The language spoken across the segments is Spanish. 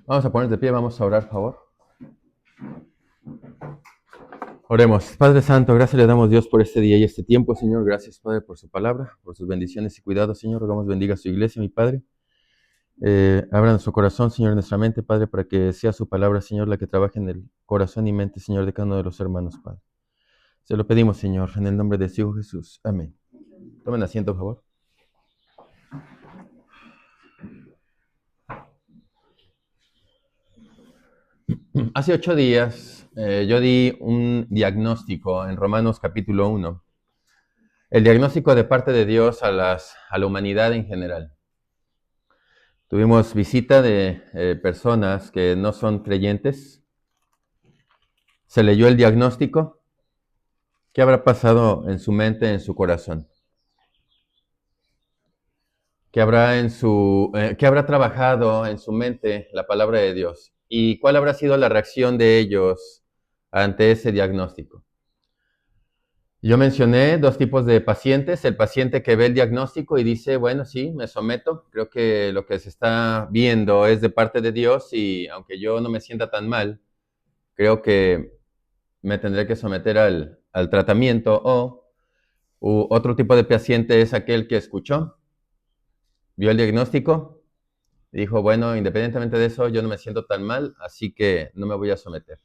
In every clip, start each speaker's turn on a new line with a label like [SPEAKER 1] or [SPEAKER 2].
[SPEAKER 1] Vamos a poner de pie, vamos a orar, por favor. Oremos. Padre Santo, gracias le damos Dios por este día y este tiempo, Señor. Gracias, Padre, por su palabra, por sus bendiciones y cuidados, Señor. Rogamos bendiga a su iglesia, mi Padre. Abra nuestro corazón, Señor, nuestra mente, Padre, para que sea su palabra, Señor, la que trabaje en el corazón y mente, Señor, de cada uno de los hermanos, Padre. Se lo pedimos, Señor, en el nombre de su Hijo Jesús. Amén. Tomen asiento, por favor. Hace 8 días yo di un diagnóstico en Romanos capítulo 1. El diagnóstico de parte de Dios a la humanidad en general. Tuvimos visita de personas que no son creyentes. Se leyó el diagnóstico. ¿Qué habrá pasado en su mente, en su corazón? ¿Qué habrá trabajado en su mente la palabra de Dios? ¿Y cuál habrá sido la reacción de ellos ante ese diagnóstico? Yo mencioné 2 tipos de pacientes. El paciente que ve el diagnóstico y dice, bueno, sí, me someto. Creo que lo que se está viendo es de parte de Dios y aunque yo no me sienta tan mal, creo que me tendré que someter al tratamiento. Otro tipo de paciente es aquel que escuchó, vio el diagnóstico y dijo, bueno, independientemente de eso, yo no me siento tan mal, así que no me voy a someter.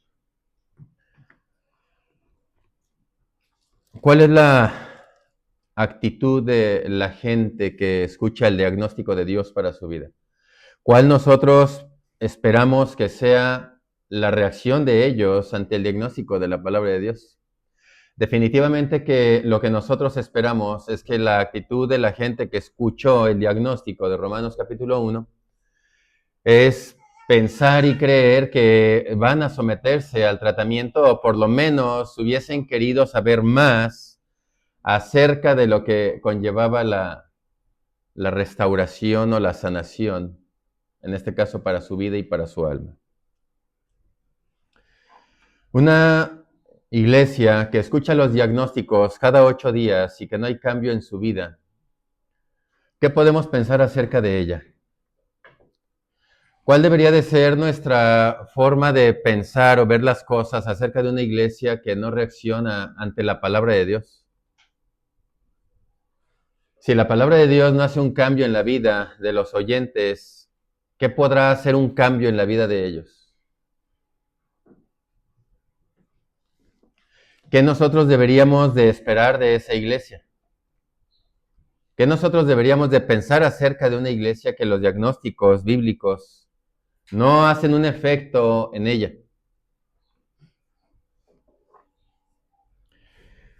[SPEAKER 1] ¿Cuál es la actitud de la gente que escucha el diagnóstico de Dios para su vida? ¿Cuál nosotros esperamos que sea la reacción de ellos ante el diagnóstico de la palabra de Dios? Definitivamente que lo que nosotros esperamos es que la actitud de la gente que escuchó el diagnóstico de Romanos capítulo 1 es pensar y creer que van a someterse al tratamiento o por lo menos hubiesen querido saber más acerca de lo que conllevaba la restauración o la sanación, en este caso para su vida y para su alma. Una iglesia que escucha los diagnósticos cada 8 días y que no hay cambio en su vida, ¿qué podemos pensar acerca de ella? ¿Cuál debería de ser nuestra forma de pensar o ver las cosas acerca de una iglesia que no reacciona ante la palabra de Dios? Si la palabra de Dios no hace un cambio en la vida de los oyentes, ¿qué podrá hacer un cambio en la vida de ellos? ¿Qué nosotros deberíamos de esperar de esa iglesia? ¿Qué nosotros deberíamos de pensar acerca de una iglesia que los diagnósticos bíblicos no hacen un efecto en ella?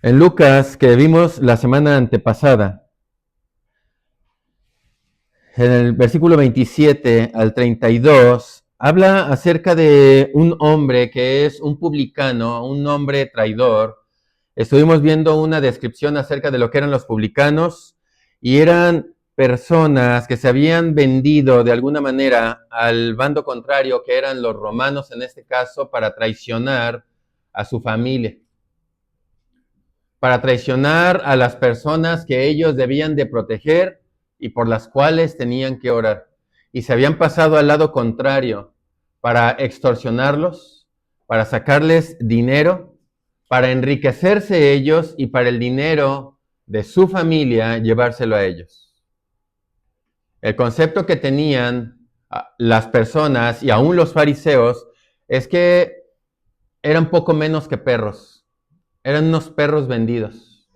[SPEAKER 1] En Lucas, que vimos la semana antepasada, en el versículo 27 al 32, habla acerca de un hombre que es un publicano, un hombre traidor. Estuvimos viendo una descripción acerca de lo que eran los publicanos y eran personas que se habían vendido de alguna manera al bando contrario, que eran los romanos en este caso, para traicionar a su familia, para traicionar a las personas que ellos debían de proteger y por las cuales tenían que orar. Y se habían pasado al lado contrario para extorsionarlos, para sacarles dinero, para enriquecerse ellos y para el dinero de su familia llevárselo a ellos. El concepto que tenían las personas y aún los fariseos es que eran poco menos que perros. Eran unos perros vendidos.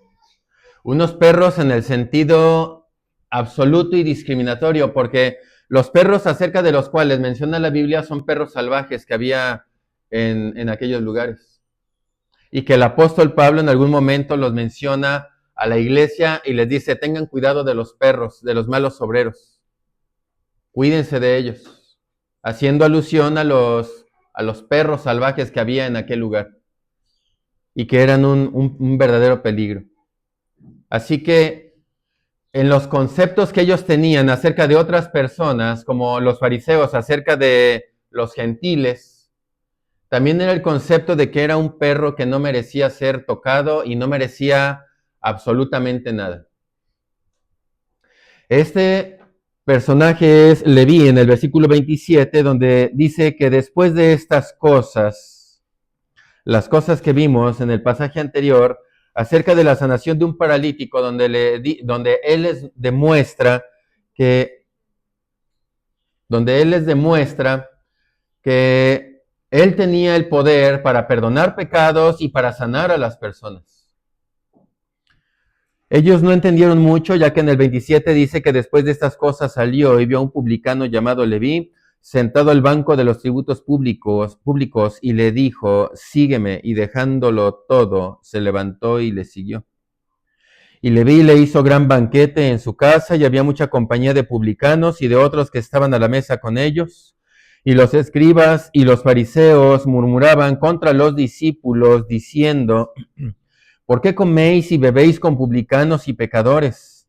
[SPEAKER 1] Unos perros en el sentido absoluto y discriminatorio, porque los perros acerca de los cuales menciona la Biblia son perros salvajes que había en aquellos lugares. Y que el apóstol Pablo en algún momento los menciona a la iglesia y les dice, tengan cuidado de los perros, de los malos obreros. Cuídense de ellos. Haciendo alusión a los perros salvajes que había en aquel lugar. Y que eran un verdadero peligro. Así que en los conceptos que ellos tenían acerca de otras personas, como los fariseos acerca de los gentiles, también era el concepto de que era un perro que no merecía ser tocado y no merecía absolutamente nada. Este personaje es Leví en el versículo 27, donde dice que después de estas cosas, las cosas que vimos en el pasaje anterior, acerca de la sanación de un paralítico, donde él les demuestra que él tenía el poder para perdonar pecados y para sanar a las personas. Ellos no entendieron mucho, ya que en el 27 dice que después de estas cosas salió y vio a un publicano llamado Leví sentado al banco de los tributos públicos y le dijo, sígueme, y dejándolo todo, se levantó y le siguió. Y Leví le hizo gran banquete en su casa, y había mucha compañía de publicanos y de otros que estaban a la mesa con ellos. Y los escribas y los fariseos murmuraban contra los discípulos, diciendo, ¿por qué coméis y bebéis con publicanos y pecadores?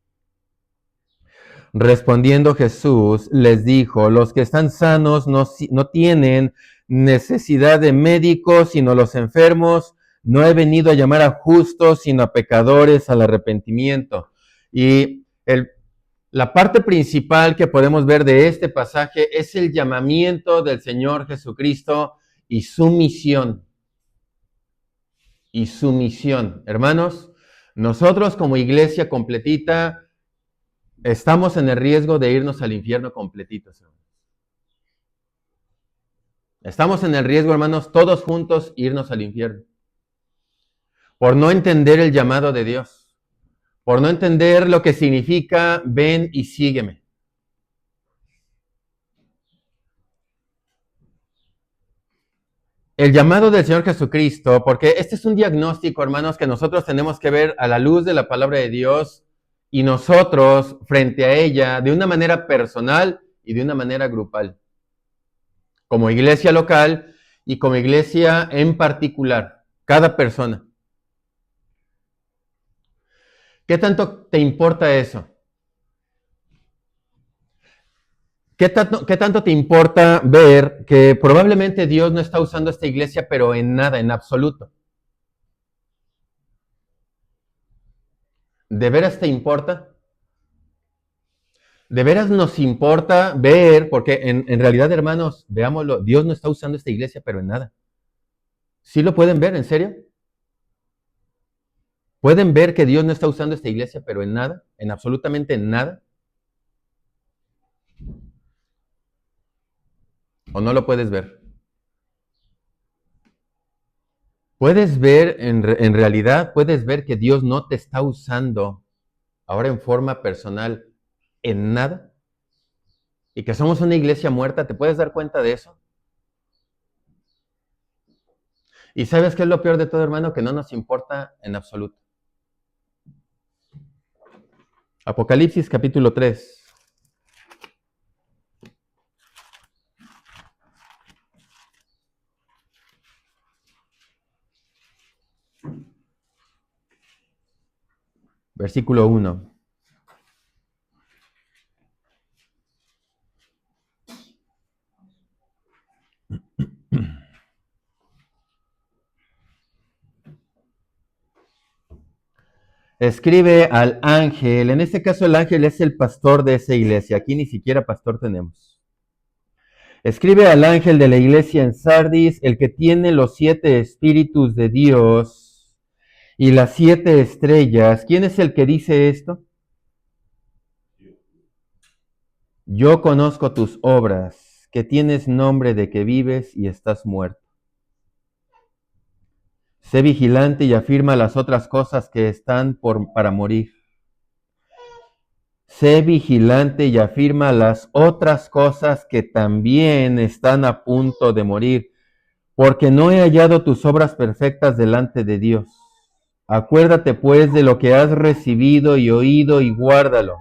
[SPEAKER 1] Respondiendo Jesús les dijo, los que están sanos no tienen necesidad de médicos, sino los enfermos. No he venido a llamar a justos, sino a pecadores al arrepentimiento. Y la parte principal que podemos ver de este pasaje es el llamamiento del Señor Jesucristo y su misión. Hermanos, nosotros como iglesia completita estamos en el riesgo de irnos al infierno completitos, hermanos. Estamos en el riesgo, hermanos, todos juntos irnos al infierno. Por no entender el llamado de Dios. Por no entender lo que significa ven y sígueme. El llamado del Señor Jesucristo, porque este es un diagnóstico, hermanos, que nosotros tenemos que ver a la luz de la palabra de Dios y nosotros frente a ella de una manera personal y de una manera grupal. Como iglesia local y como iglesia en particular, cada persona. ¿Qué tanto te importa eso? ¿Qué tanto te importa ver que probablemente Dios no está usando esta iglesia, pero en nada, en absoluto? ¿De veras te importa? ¿De veras nos importa ver? Porque en realidad, hermanos, veámoslo, Dios no está usando esta iglesia, pero en nada. ¿Sí lo pueden ver? ¿En serio? ¿Pueden ver que Dios no está usando esta iglesia, pero en nada? ¿En absolutamente nada? ¿O no lo puedes ver? ¿Puedes ver, en realidad, puedes ver que Dios no te está usando ahora en forma personal en nada? Y que somos una iglesia muerta, ¿te puedes dar cuenta de eso? ¿Y sabes qué es lo peor de todo, hermano? Que no nos importa en absoluto. Apocalipsis capítulo 3. Versículo 1. Escribe al ángel, en este caso el ángel es el pastor de esa iglesia, aquí ni siquiera pastor tenemos. Escribe al ángel de la iglesia en Sardis, el que tiene los 7 espíritus de Dios y las 7 estrellas. ¿Quién es el que dice esto? Yo conozco tus obras, que tienes nombre de que vives y estás muerto. Sé vigilante y afirma las otras cosas que están para morir. Sé vigilante y afirma las otras cosas que también están a punto de morir, porque no he hallado tus obras perfectas delante de Dios. Acuérdate pues de lo que has recibido y oído y guárdalo,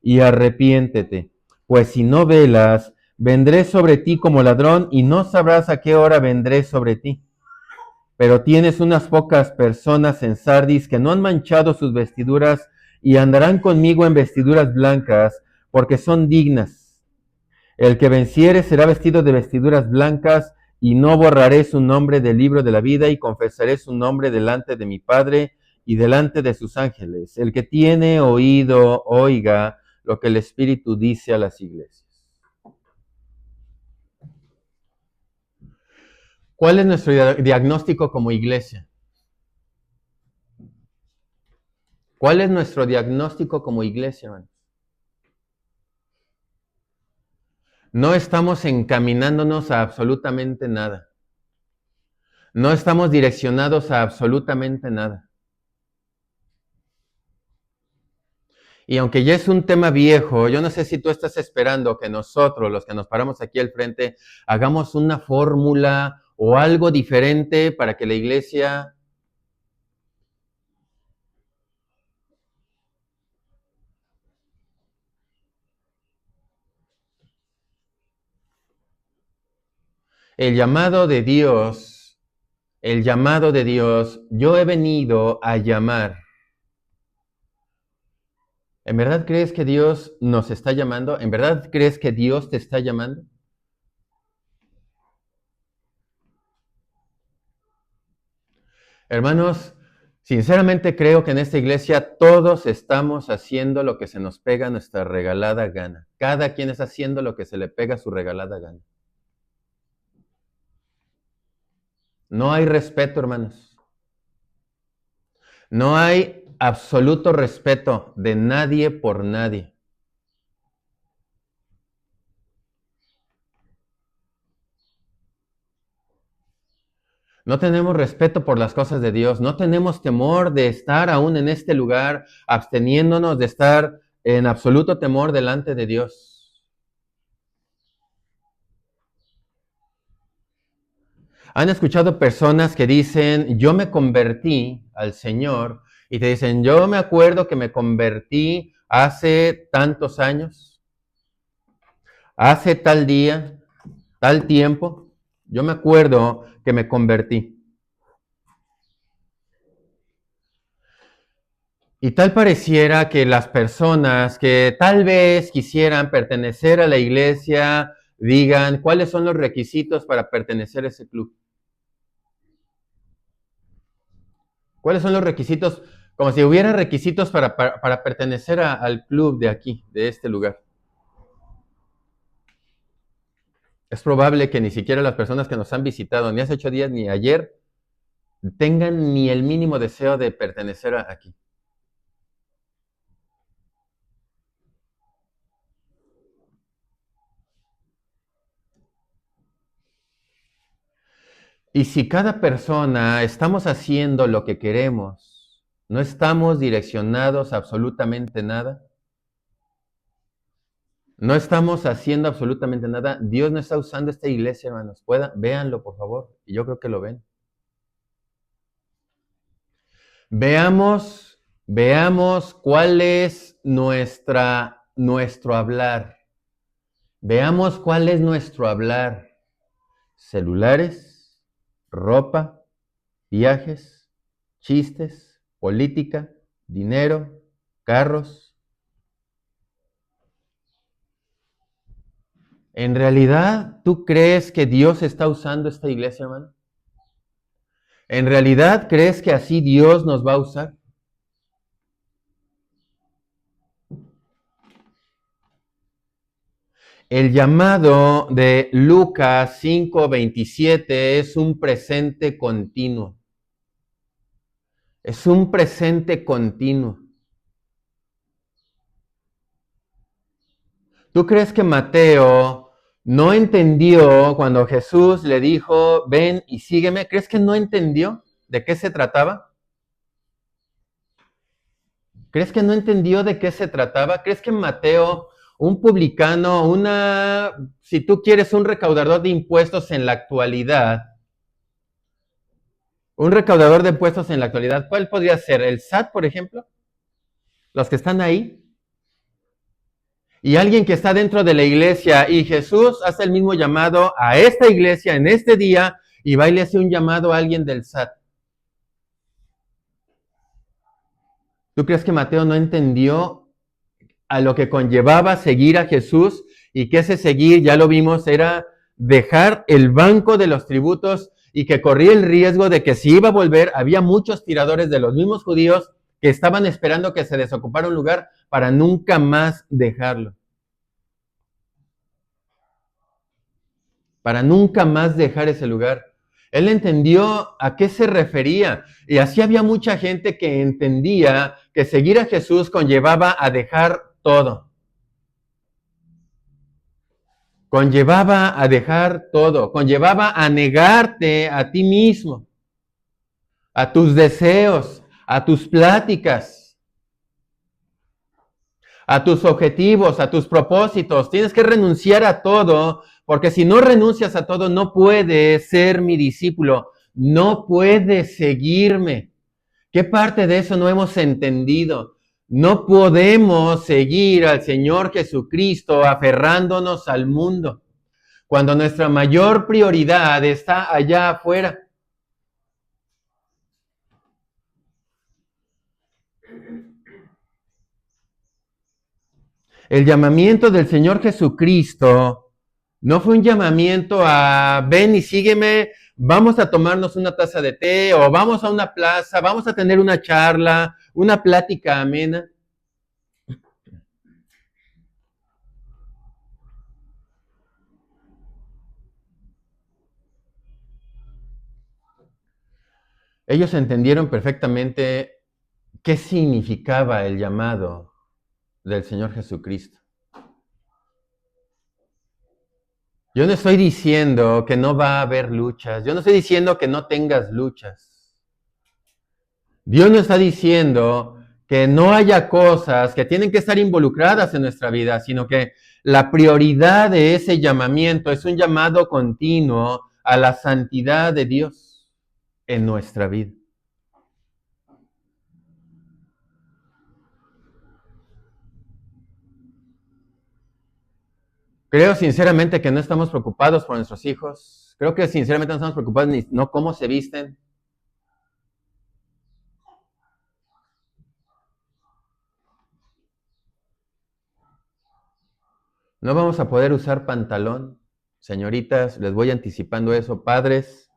[SPEAKER 1] y arrepiéntete, pues si no velas, vendré sobre ti como ladrón y no sabrás a qué hora vendré sobre ti. Pero tienes unas pocas personas en Sardis que no han manchado sus vestiduras y andarán conmigo en vestiduras blancas, porque son dignas. El que venciere será vestido de vestiduras blancas, y no borraré su nombre del libro de la vida, y confesaré su nombre delante de mi Padre y delante de sus ángeles. El que tiene oído, oiga lo que el Espíritu dice a las iglesias. ¿Cuál es nuestro diagnóstico como iglesia? ¿Cuál es nuestro diagnóstico como iglesia, hermanos? No estamos encaminándonos a absolutamente nada. No estamos direccionados a absolutamente nada. Y aunque ya es un tema viejo, yo no sé si tú estás esperando que nosotros, los que nos paramos aquí al frente, hagamos una fórmula o algo diferente para que la iglesia... El llamado de Dios, yo he venido a llamar. ¿En verdad crees que Dios nos está llamando? ¿En verdad crees que Dios te está llamando? Hermanos, sinceramente creo que en esta iglesia todos estamos haciendo lo que se nos pega a nuestra regalada gana. Cada quien está haciendo lo que se le pega a su regalada gana. No hay respeto, hermanos. No hay absoluto respeto de nadie por nadie. No tenemos respeto por las cosas de Dios. No tenemos temor de estar aún en este lugar, absteniéndonos de estar en absoluto temor delante de Dios. ¿Han escuchado personas que dicen, yo me convertí al Señor? Y te dicen, yo me acuerdo que me convertí hace tantos años, hace tal día, tal tiempo. Yo me acuerdo que me convertí. Y tal pareciera que las personas que tal vez quisieran pertenecer a la iglesia digan, ¿cuáles son los requisitos para pertenecer a ese club? ¿Cuáles son los requisitos? Como si hubiera requisitos para pertenecer al club de aquí, de este lugar. Es probable que ni siquiera las personas que nos han visitado, ni hace 8 días ni ayer, tengan ni el mínimo deseo de pertenecer aquí. Y si cada persona estamos haciendo lo que queremos, no estamos direccionados a absolutamente nada, no estamos haciendo absolutamente nada, Dios no está usando esta iglesia, hermanos. Véanlo, por favor. Y yo creo que lo ven. Veamos cuál es nuestro hablar. Veamos cuál es nuestro hablar. Celulares, ropa, viajes, chistes, política, dinero, carros. ¿En realidad tú crees que Dios está usando esta iglesia, hermano? ¿En realidad crees que así Dios nos va a usar? El llamado de Lucas 5:27 es un presente continuo. Es un presente continuo. ¿Tú crees que Mateo no entendió cuando Jesús le dijo, ven y sígueme? ¿Crees que no entendió de qué se trataba? ¿Crees que no entendió de qué se trataba? ¿Crees que Mateo, un publicano, si tú quieres, un recaudador de impuestos en la actualidad, ¿cuál podría ser? ¿El SAT, por ejemplo? ¿Los que están ahí? Y alguien que está dentro de la iglesia, y Jesús hace el mismo llamado a esta iglesia en este día, y va y le hace un llamado a alguien del SAT. ¿Tú crees que Mateo no entendió a lo que conllevaba seguir a Jesús? Y que ese seguir, ya lo vimos, era dejar el banco de los tributos y que corría el riesgo de que si iba a volver, había muchos tiradores de los mismos judíos que estaban esperando que se desocupara un lugar para nunca más dejarlo. Para nunca más dejar ese lugar. Él entendió a qué se refería. Y así había mucha gente que entendía que seguir a Jesús conllevaba a dejar todo. Conllevaba a dejar todo. Conllevaba a negarte a ti mismo, a tus deseos, a tus pláticas, a tus objetivos, a tus propósitos. Tienes que renunciar a todo, porque si no renuncias a todo, no puedes ser mi discípulo, no puedes seguirme. ¿Qué parte de eso no hemos entendido? No podemos seguir al Señor Jesucristo aferrándonos al mundo, cuando nuestra mayor prioridad está allá afuera. El llamamiento del Señor Jesucristo no fue un llamamiento a ven y sígueme, vamos a tomarnos una taza de té o vamos a una plaza, vamos a tener una charla, una plática amena. Ellos entendieron perfectamente qué significaba el llamado del Señor Jesucristo. Yo no estoy diciendo que no va a haber luchas, yo no estoy diciendo que no tengas luchas. Dios no está diciendo que no haya cosas que tienen que estar involucradas en nuestra vida, sino que la prioridad de ese llamamiento es un llamado continuo a la santidad de Dios en nuestra vida. Creo sinceramente que no estamos preocupados por nuestros hijos. Creo que sinceramente no estamos preocupados ni no cómo se visten. No vamos a poder usar pantalón. Señoritas, les voy anticipando eso. Padres,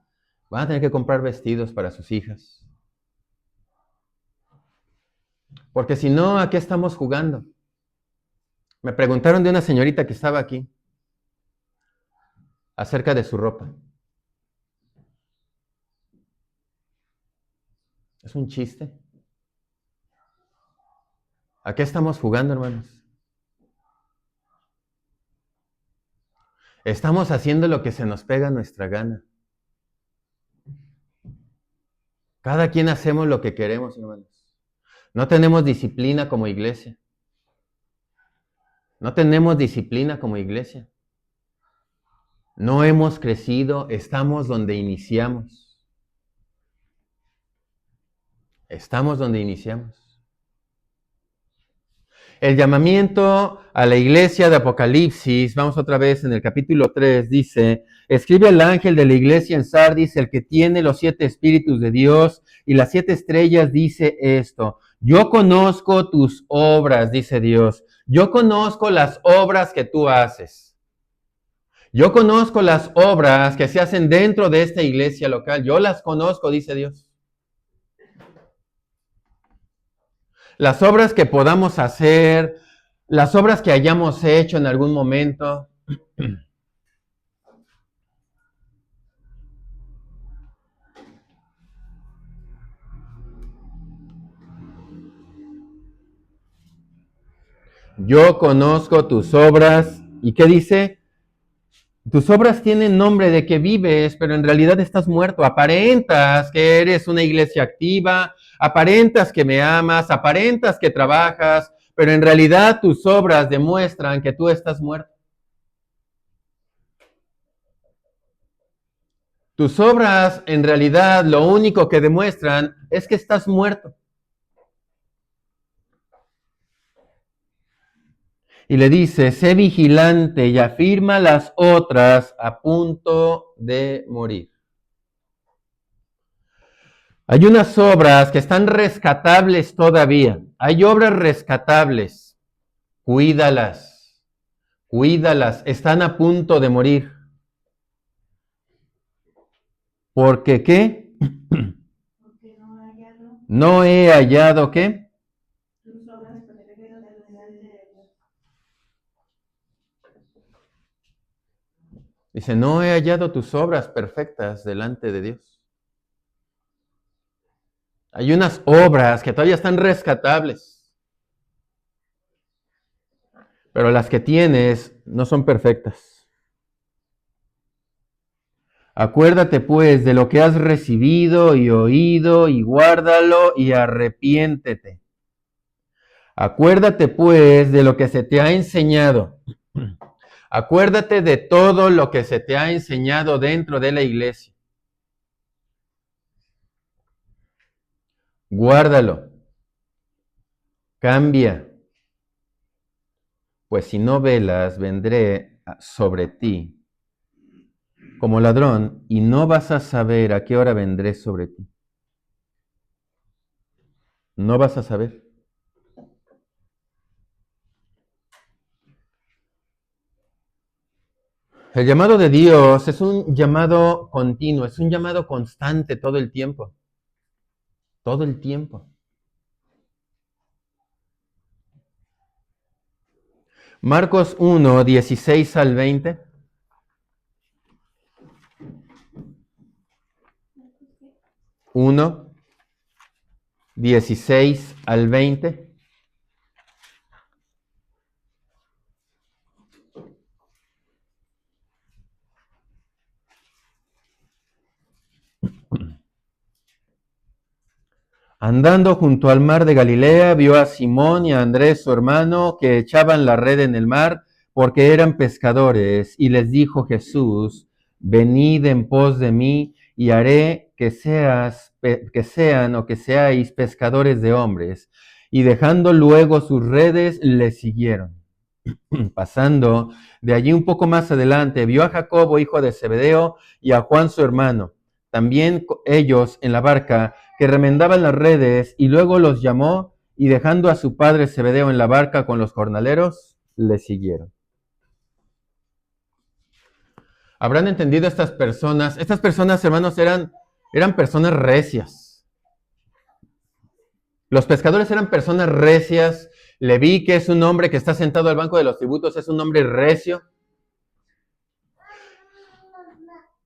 [SPEAKER 1] van a tener que comprar vestidos para sus hijas. Porque si no, ¿a qué estamos jugando? Me preguntaron de una señorita que estaba aquí acerca de su ropa. ¿Es un chiste? ¿A qué estamos jugando, hermanos? Estamos haciendo lo que se nos pega a nuestra gana. Cada quien hacemos lo que queremos, hermanos. No tenemos disciplina como iglesia. No tenemos disciplina como iglesia. No hemos crecido, estamos donde iniciamos. Estamos donde iniciamos. El llamamiento a la iglesia de Apocalipsis, vamos otra vez en el capítulo 3, dice, escribe al ángel de la iglesia en Sardis, el que tiene los 7 espíritus de Dios y las 7 estrellas, dice esto, yo conozco tus obras, dice Dios, yo conozco las obras que tú haces. Yo conozco las obras que se hacen dentro de esta iglesia local, yo las conozco, dice Dios. Las obras que podamos hacer, las obras que hayamos hecho en algún momento. Yo conozco tus obras. ¿Y qué dice? Tus obras tienen nombre de que vives, pero en realidad estás muerto. Aparentas que eres una iglesia activa, aparentas que me amas, aparentas que trabajas, pero en realidad tus obras demuestran que tú estás muerto. Tus obras en realidad lo único que demuestran es que estás muerto. Y le dice, sé vigilante y afirma las otras a punto de morir. Hay unas obras que están rescatables todavía. Hay obras rescatables. Cuídalas. Cuídalas. Están a punto de morir. ¿Por qué qué? No he hallado, ¿qué? Dice, no he hallado tus obras perfectas delante de Dios. Hay unas obras que todavía están rescatables, pero las que tienes no son perfectas. Acuérdate pues de lo que has recibido y oído y guárdalo y arrepiéntete. Acuérdate pues de lo que se te ha enseñado. Acuérdate de todo lo que se te ha enseñado dentro de la iglesia. Guárdalo. Cambia. Pues si no velas, vendré sobre ti como ladrón y no vas a saber a qué hora vendré sobre ti. No vas a saber. El llamado de Dios es un llamado continuo, es un llamado constante todo el tiempo. Todo el tiempo. Marcos 1, 16 al 20. 1, 16 al 20. Andando junto al mar de Galilea, vio a Simón y a Andrés, su hermano, que echaban la red en el mar, porque eran pescadores, y les dijo Jesús, venid en pos de mí, y haré que seáis pescadores de hombres. Y dejando luego sus redes, le siguieron. Pasando de allí un poco más adelante, vio a Jacobo, hijo de Zebedeo, y a Juan, su hermano, también ellos en la barca, que remendaban las redes, y luego los llamó, y dejando a su padre Zebedeo en la barca con los jornaleros, le siguieron. ¿Habrán entendido estas personas? Estas personas, hermanos, eran personas recias. Los pescadores eran personas recias. Leví, que es un hombre que está sentado al banco de los tributos, es un hombre recio.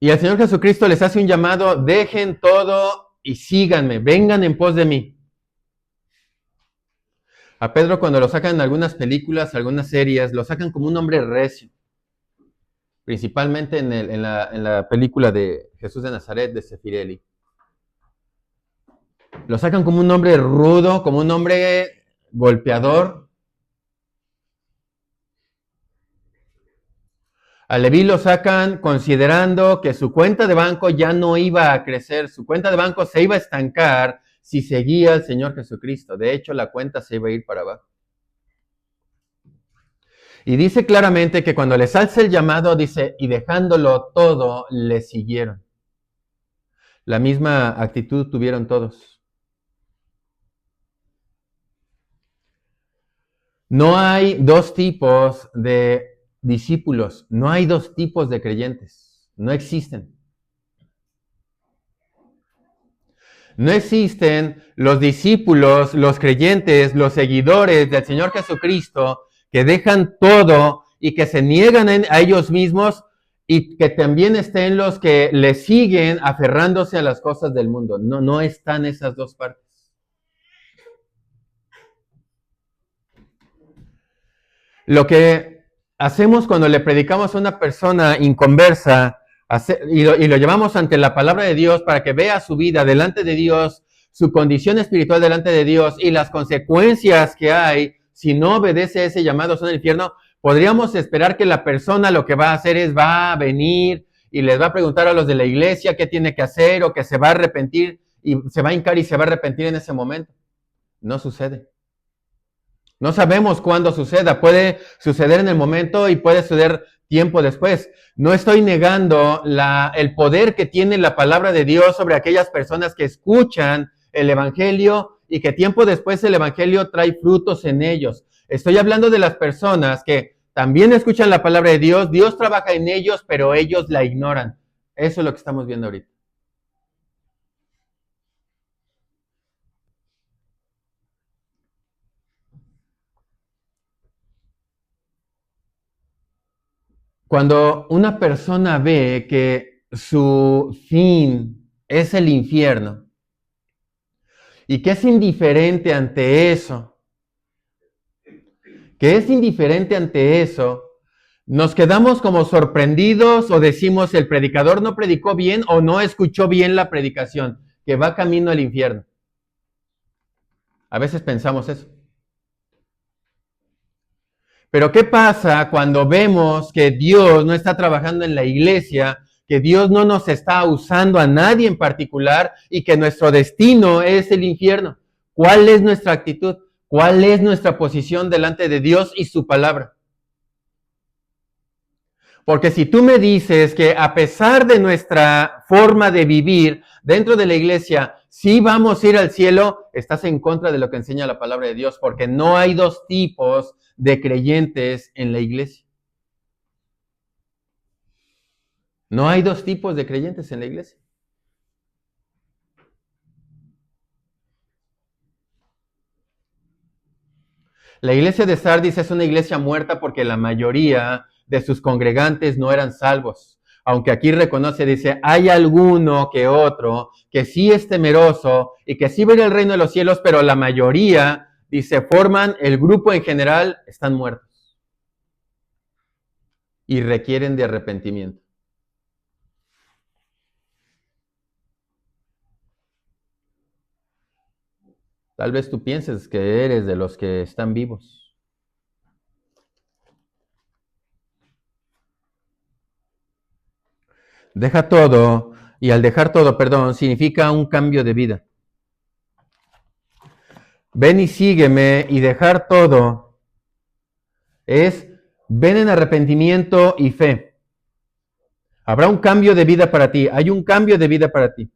[SPEAKER 1] Y el Señor Jesucristo les hace un llamado, dejen todo y síganme, vengan en pos de mí. A Pedro, cuando lo sacan en algunas películas, algunas series, lo sacan como un hombre recio. Principalmente en la película de Jesús de Nazaret, de Sefirelli. Lo sacan como un hombre rudo, como un hombre golpeador. A Leví lo sacan considerando que su cuenta de banco ya no iba a crecer, su cuenta de banco se iba a estancar si seguía al Señor Jesucristo. De hecho, la cuenta se iba a ir para abajo. Y dice claramente que cuando les alza el llamado, dice, y dejándolo todo, le siguieron. La misma actitud tuvieron todos. No hay dos tipos de discípulos, no hay dos tipos de creyentes, no existen. No existen los discípulos, los creyentes, los seguidores del Señor Jesucristo que dejan todo y que se niegan a ellos mismos y que también estén los que le siguen aferrándose a las cosas del mundo. No están esas dos partes. Lo que hacemos cuando le predicamos a una persona inconversa y lo llevamos ante la palabra de Dios para que vea su vida delante de Dios, su condición espiritual delante de Dios y las consecuencias que hay si no obedece ese llamado son el infierno, podríamos esperar que la persona lo que va a hacer es va a venir y les va a preguntar a los de la iglesia qué tiene que hacer o que se va a arrepentir y se va a hincar y se va a arrepentir en ese momento. No sucede. No sabemos cuándo suceda, puede suceder en el momento y puede suceder tiempo después. No estoy negando el poder que tiene la palabra de Dios sobre aquellas personas que escuchan el Evangelio y que tiempo después el Evangelio trae frutos en ellos. Estoy hablando de las personas que también escuchan la palabra de Dios, Dios trabaja en ellos, pero ellos la ignoran. Eso es lo que estamos viendo ahorita. Cuando una persona ve que su fin es el infierno y que es indiferente ante eso, nos quedamos como sorprendidos o decimos el predicador no predicó bien o no escuchó bien la predicación, que va camino al infierno. A veces pensamos eso. Pero ¿qué pasa cuando vemos que Dios no está trabajando en la iglesia, que Dios no nos está usando a nadie en particular y que nuestro destino es el infierno? ¿Cuál es nuestra actitud? ¿Cuál es nuestra posición delante de Dios y su palabra? Porque si tú me dices que a pesar de nuestra forma de vivir dentro de la iglesia, sí vamos a ir al cielo, estás en contra de lo que enseña la palabra de Dios, porque no hay dos tipos de creyentes en la iglesia. No hay dos tipos de creyentes en la iglesia. La iglesia de Sardis es una iglesia muerta porque la mayoría de sus congregantes no eran salvos. Aunque aquí reconoce, dice, hay alguno que otro que sí es temeroso y que sí ve el reino de los cielos, pero la mayoría, dice, forman el grupo en general, están muertos y requieren de arrepentimiento. Tal vez tú pienses que eres de los que están vivos. Deja todo, y al dejar todo, perdón, significa un cambio de vida. Ven y sígueme, y dejar todo es ven en arrepentimiento y fe. Habrá un cambio de vida para ti, hay un cambio de vida para ti.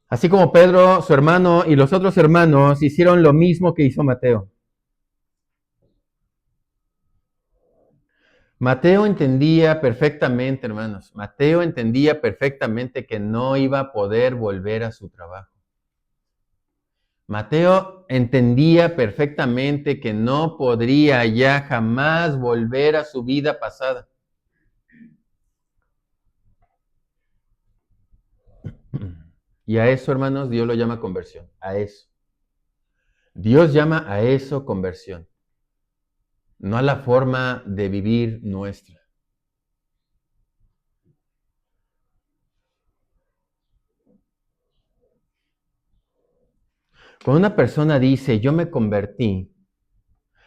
[SPEAKER 1] Así como Pedro, su hermano y los otros hermanos hicieron lo mismo que hizo Mateo. Mateo entendía perfectamente, hermanos, Mateo entendía perfectamente que no iba a poder volver a su trabajo. Mateo entendía perfectamente que no podría ya jamás volver a su vida pasada. Y a eso, hermanos, Dios lo llama conversión, a eso. Dios llama a eso conversión, no a la forma de vivir nuestra. Cuando una persona dice, yo me convertí,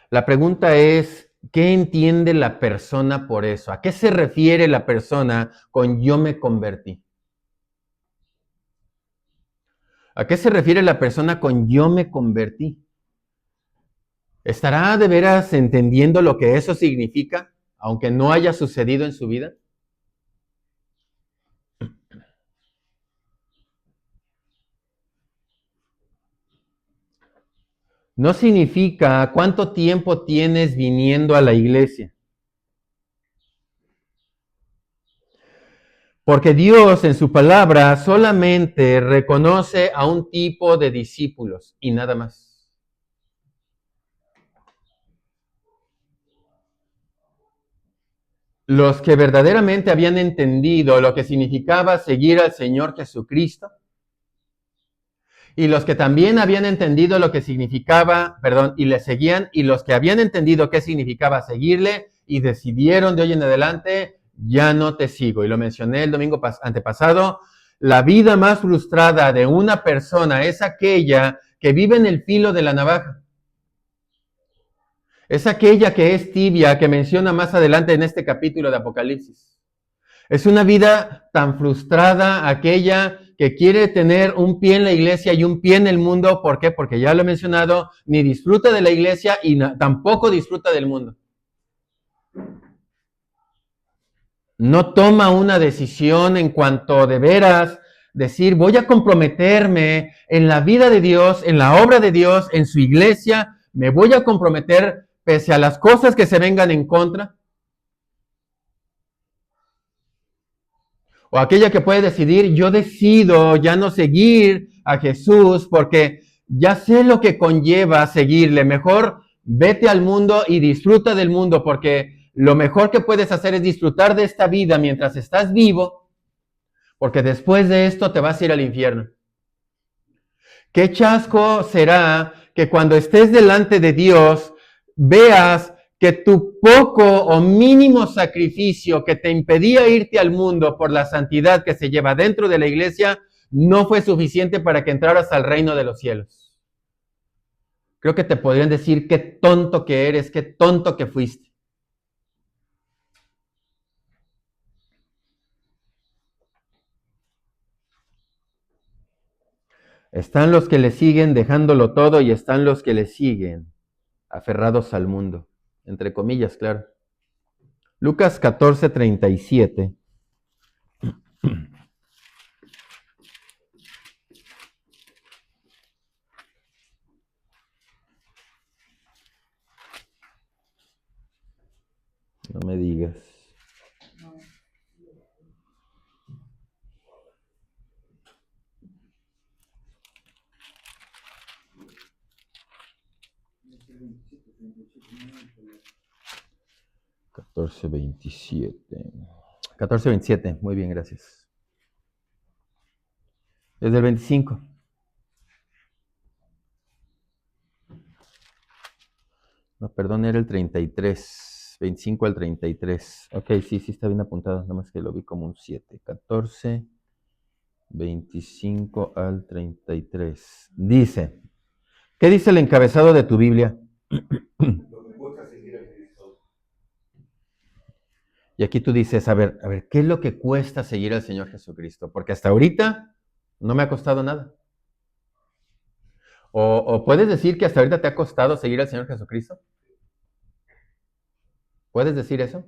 [SPEAKER 1] la pregunta es, ¿qué entiende la persona por eso? ¿A qué se refiere la persona con yo me convertí? ¿A qué se refiere la persona con yo me convertí? ¿Estará de veras entendiendo lo que eso significa, aunque no haya sucedido en su vida? No significa cuánto tiempo tienes viniendo a la iglesia. Porque Dios en su palabra solamente reconoce a un tipo de discípulos y nada más. Los que verdaderamente habían entendido lo que significaba seguir al Señor Jesucristo y los que también habían entendido lo que significaba, y le seguían, y los que habían entendido qué significaba seguirle y decidieron de hoy en adelante, ya no te sigo. Y lo mencioné el domingo antepasado, la vida más frustrada de una persona es aquella que vive en el filo de la navaja. Es aquella que es tibia, que menciona más adelante en este capítulo de Apocalipsis. Es una vida tan frustrada, aquella que quiere tener un pie en la iglesia y un pie en el mundo. ¿Por qué? Porque ya lo he mencionado, ni disfruta de la iglesia y tampoco disfruta del mundo. No toma una decisión en cuanto de veras decir, voy a comprometerme en la vida de Dios, en la obra de Dios, en su iglesia, me voy a comprometer pese a las cosas que se vengan en contra. O aquella que puede decidir, yo decido ya no seguir a Jesús porque ya sé lo que conlleva seguirle. Mejor Vete al mundo y disfruta del mundo, porque lo mejor que puedes hacer es disfrutar de esta vida mientras estás vivo, porque después de esto te vas a ir al infierno. Qué chasco será que cuando estés delante de Dios veas que tu poco o mínimo sacrificio que te impedía irte al mundo por la santidad que se lleva dentro de la iglesia no fue suficiente para que entraras al reino de los cielos. Creo que te podrían decir qué tonto que eres, qué tonto que fuiste. Están los que le siguen dejándolo todo y están los que le siguen aferrados al mundo. Entre comillas, claro. Lucas 14:37. No me digas. Catorce veintisiete. Muy bien, gracias. Desde el 25. No, perdón, era el 33. 25 al 33. Ok, sí, está bien apuntado. Nada más que lo vi como un 7. 14, 25 al 33. Dice, ¿qué dice el encabezado de tu Biblia? Y aquí tú dices, a ver, ¿qué es lo que cuesta seguir al Señor Jesucristo? Porque hasta ahorita no me ha costado nada. O puedes decir que hasta ahorita te ha costado seguir al Señor Jesucristo. ¿Puedes decir eso?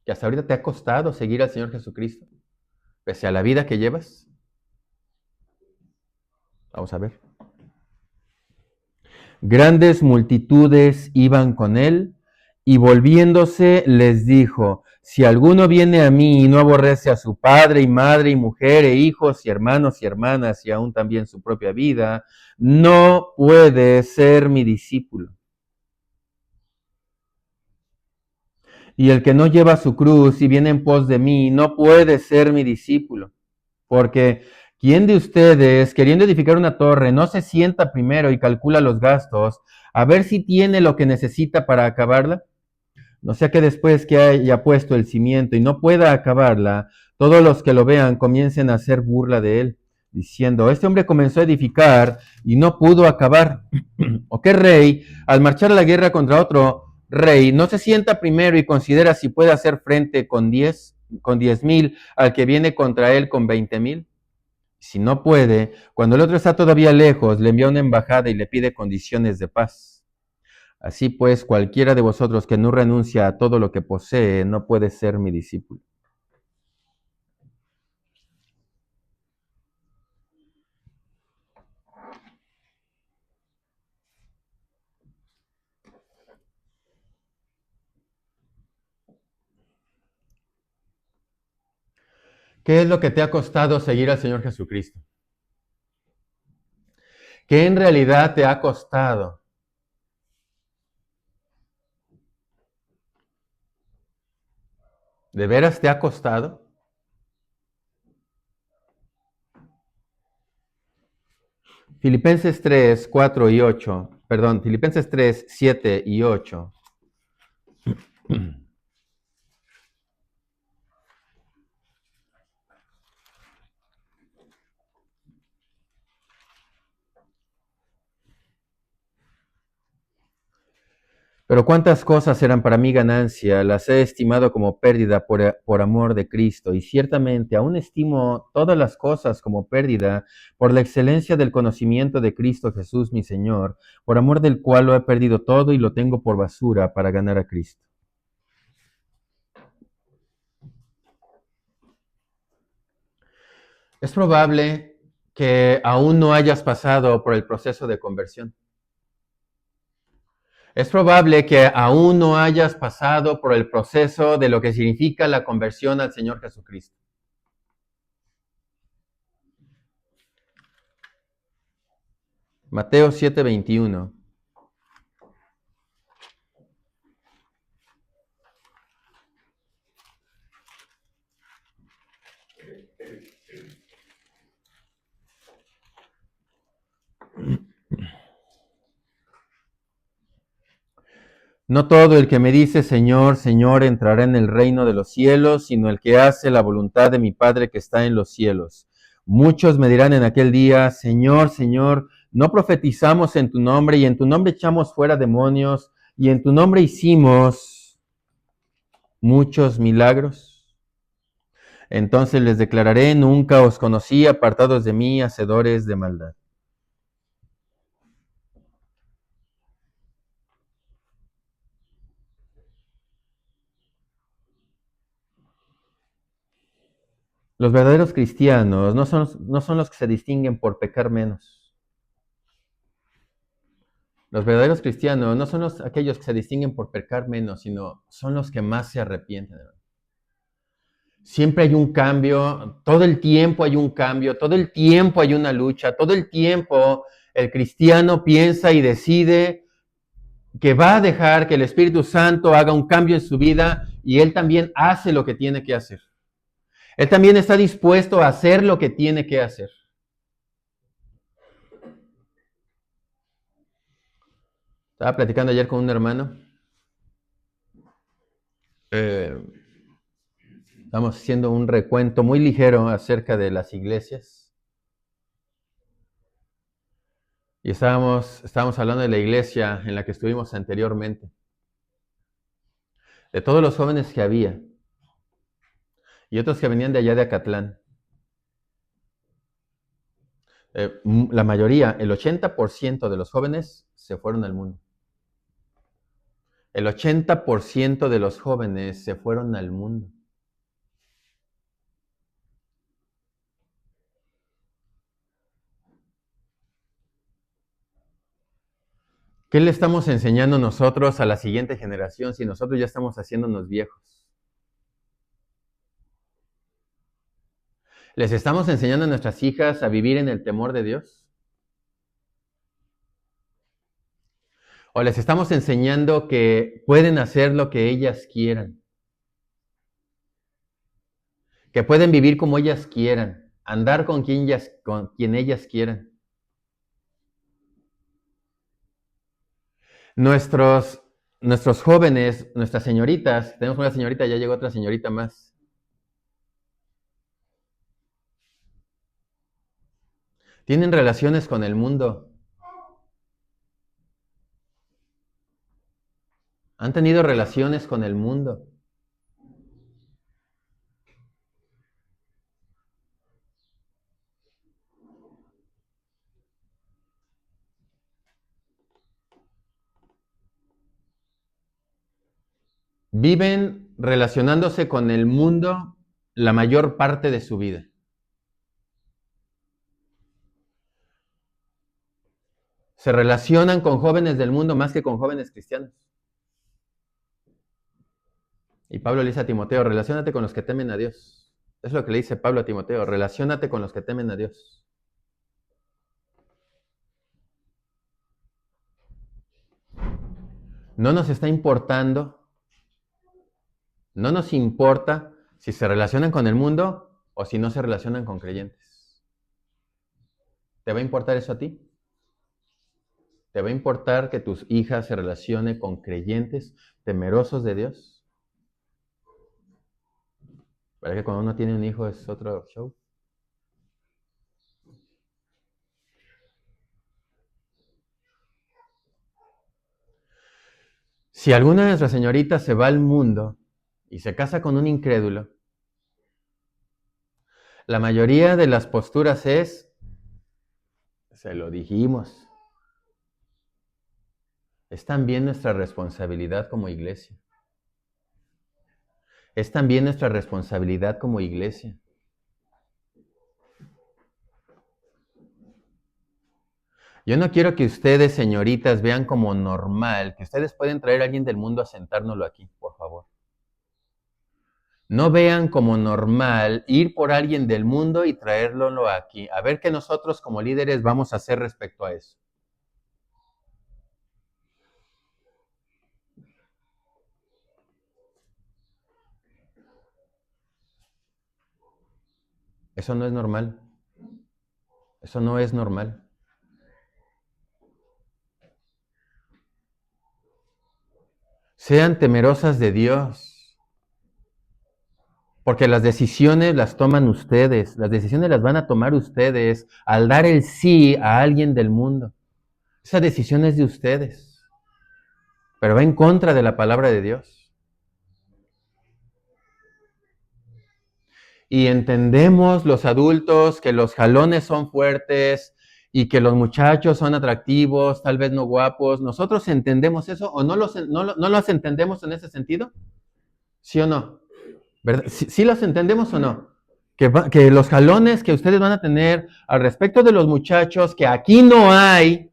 [SPEAKER 1] Que hasta ahorita te ha costado seguir al Señor Jesucristo, pese a la vida que llevas. Vamos a ver. Grandes multitudes iban con él, y volviéndose les dijo, si alguno viene a mí y no aborrece a su padre y madre y mujer e hijos y hermanos y hermanas y aún también su propia vida, no puede ser mi discípulo. Y el que no lleva su cruz y viene en pos de mí, no puede ser mi discípulo. Porque ¿quién de ustedes, queriendo edificar una torre, no se sienta primero y calcula los gastos, a ver si tiene lo que necesita para acabarla? No sea que después que haya puesto el cimiento y no pueda acabarla, todos los que lo vean comiencen a hacer burla de él, diciendo, este hombre comenzó a edificar y no pudo acabar. ¿O qué rey, al marchar a la guerra contra otro rey, no se sienta primero y considera si puede hacer frente con 10,000 al que viene contra él con 20,000? Si no puede, cuando el otro está todavía lejos, le envía una embajada y le pide condiciones de paz. Así pues, cualquiera de vosotros que no renuncia a todo lo que posee, no puede ser mi discípulo. ¿Qué es lo que te ha costado seguir al Señor Jesucristo? ¿Qué en realidad te ha costado? ¿De veras te ha costado? Filipenses 3, 4 y 8, perdón, Filipenses 3, 7 y 8. Pero cuántas cosas eran para mí ganancia, las he estimado como pérdida por amor de Cristo, y ciertamente aún estimo todas las cosas como pérdida por la excelencia del conocimiento de Cristo Jesús mi Señor, por amor del cual lo he perdido todo y lo tengo por basura para ganar a Cristo. Es probable que aún no hayas pasado por el proceso de conversión. Es probable que aún no hayas pasado por el proceso de lo que significa la conversión al Señor Jesucristo. Mateo 7:21. No todo el que me dice Señor, Señor entrará en el reino de los cielos, sino el que hace la voluntad de mi Padre que está en los cielos. Muchos me dirán en aquel día, Señor, Señor, no profetizamos en tu nombre y en tu nombre echamos fuera demonios y en tu nombre hicimos muchos milagros. Entonces les declararé, nunca os conocí, apartados de mí, hacedores de maldad. Los verdaderos cristianos no son los que se distinguen por pecar menos. Los verdaderos cristianos no son aquellos que se distinguen por pecar menos, sino son los que más se arrepienten. Siempre hay un cambio, todo el tiempo hay un cambio, todo el tiempo hay una lucha, todo el tiempo el cristiano piensa y decide que va a dejar que el Espíritu Santo haga un cambio en su vida y él también hace lo que tiene que hacer. Él también está dispuesto a hacer lo que tiene que hacer. Estaba platicando ayer con un hermano. Estamos haciendo un recuento muy ligero acerca de las iglesias. Y estábamos hablando de la iglesia en la que estuvimos anteriormente. De todos los jóvenes que había. Y otros que venían de allá de Acatlán. La mayoría, el 80% de los jóvenes se fueron al mundo. El 80% de los jóvenes se fueron al mundo. ¿Qué le estamos enseñando nosotros a la siguiente generación si nosotros ya estamos haciéndonos viejos? ¿Les estamos enseñando a nuestras hijas a vivir en el temor de Dios? ¿O les estamos enseñando que pueden hacer lo que ellas quieran? Que pueden vivir como ellas quieran, andar con quien ellas quieran. Nuestros jóvenes, nuestras señoritas, tenemos una señorita, ya llegó otra señorita más. Tienen relaciones con el mundo. Han tenido relaciones con el mundo. Viven relacionándose con el mundo la mayor parte de su vida. Se relacionan con jóvenes del mundo más que con jóvenes cristianos. Y Pablo le dice a Timoteo, relaciónate con los que temen a Dios. Es lo que le dice Pablo a Timoteo, relaciónate con los que temen a Dios. No nos está importando, no nos importa si se relacionan con el mundo o si no se relacionan con creyentes. ¿Te va a importar eso a ti? ¿Te va a importar que tus hijas se relacionen con creyentes temerosos de Dios? ¿Verdad que cuando uno tiene un hijo es otro show? Si alguna de nuestras señoritas se va al mundo y se casa con un incrédulo, la mayoría de las posturas es, se lo dijimos, es también nuestra responsabilidad como iglesia. Es también nuestra responsabilidad como iglesia. Yo no quiero que ustedes, señoritas, vean como normal que ustedes pueden traer a alguien del mundo a sentárnoslo aquí, por favor. No vean como normal ir por alguien del mundo y traerlo aquí. A ver qué nosotros como líderes vamos a hacer respecto a eso. Eso no es normal. Eso no es normal. Sean temerosas de Dios, porque las decisiones las toman ustedes, las decisiones las van a tomar ustedes al dar el sí a alguien del mundo. Esa decisión es de ustedes, pero va en contra de la palabra de Dios. Y entendemos los adultos que los jalones son fuertes y que los muchachos son atractivos, tal vez no guapos. ¿Nosotros entendemos eso o no los entendemos en ese sentido? ¿Sí o no? ¿Verdad? ¿Sí los entendemos o no? Que los jalones que ustedes van a tener al respecto de los muchachos, que aquí no hay,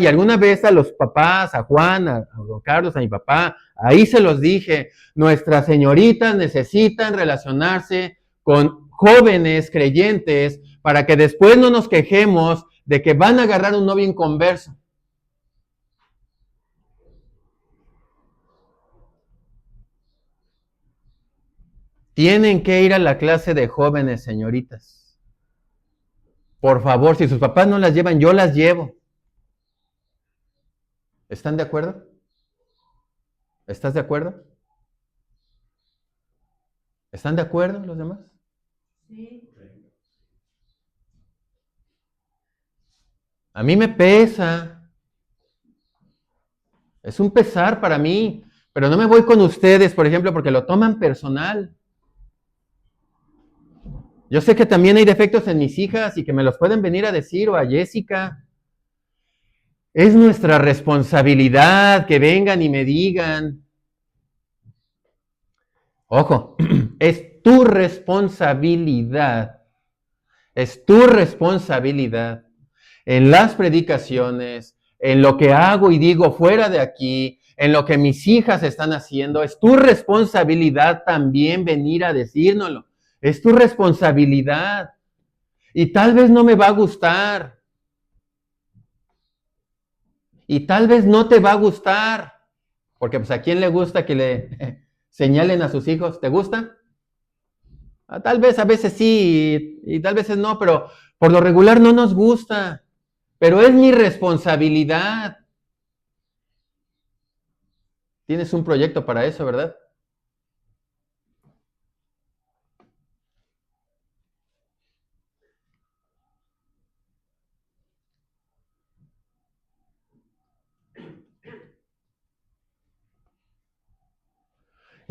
[SPEAKER 1] alguna vez a los papás, a Juan, a don Carlos, a mi papá, ahí se los dije, nuestras señoritas necesitan relacionarse con jóvenes creyentes para que después no nos quejemos de que van a agarrar un novio inconverso. Tienen que ir a la clase de jóvenes, señoritas. Por favor, si sus papás no las llevan, yo las llevo. ¿Están de acuerdo? ¿Estás de acuerdo? ¿Están de acuerdo los demás? Sí. A mí me pesa. Es un pesar para mí, pero no me voy con ustedes, por ejemplo, porque lo toman personal. Yo sé que también hay defectos en mis hijas y que me los pueden venir a decir o a Jessica. Es nuestra responsabilidad que vengan y me digan. Ojo, es tu responsabilidad. Es tu responsabilidad en las predicaciones, en lo que hago y digo fuera de aquí, en lo que mis hijas están haciendo. Es tu responsabilidad también venir a decírnoslo. Es tu responsabilidad. Y tal vez no me va a gustar. Y tal vez no te va a gustar. Porque pues a quién le gusta que le señalen a sus hijos. ¿Te gusta? Tal vez a veces sí y tal vez no, pero por lo regular no nos gusta. Pero es mi responsabilidad. Tienes un proyecto para eso, ¿verdad?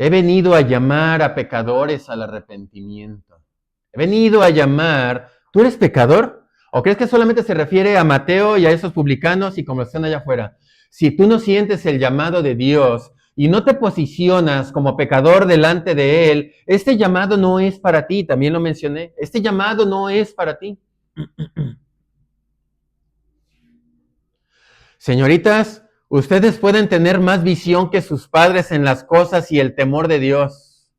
[SPEAKER 1] He venido a llamar a pecadores al arrepentimiento. He venido a llamar. ¿Tú eres pecador? ¿O crees que solamente se refiere a Mateo y a esos publicanos y como están allá afuera? Si tú no sientes el llamado de Dios y no te posicionas como pecador delante de Él, este llamado no es para ti, también lo mencioné. Este llamado no es para ti. Señoritas, ustedes pueden tener más visión que sus padres en las cosas y el temor de Dios.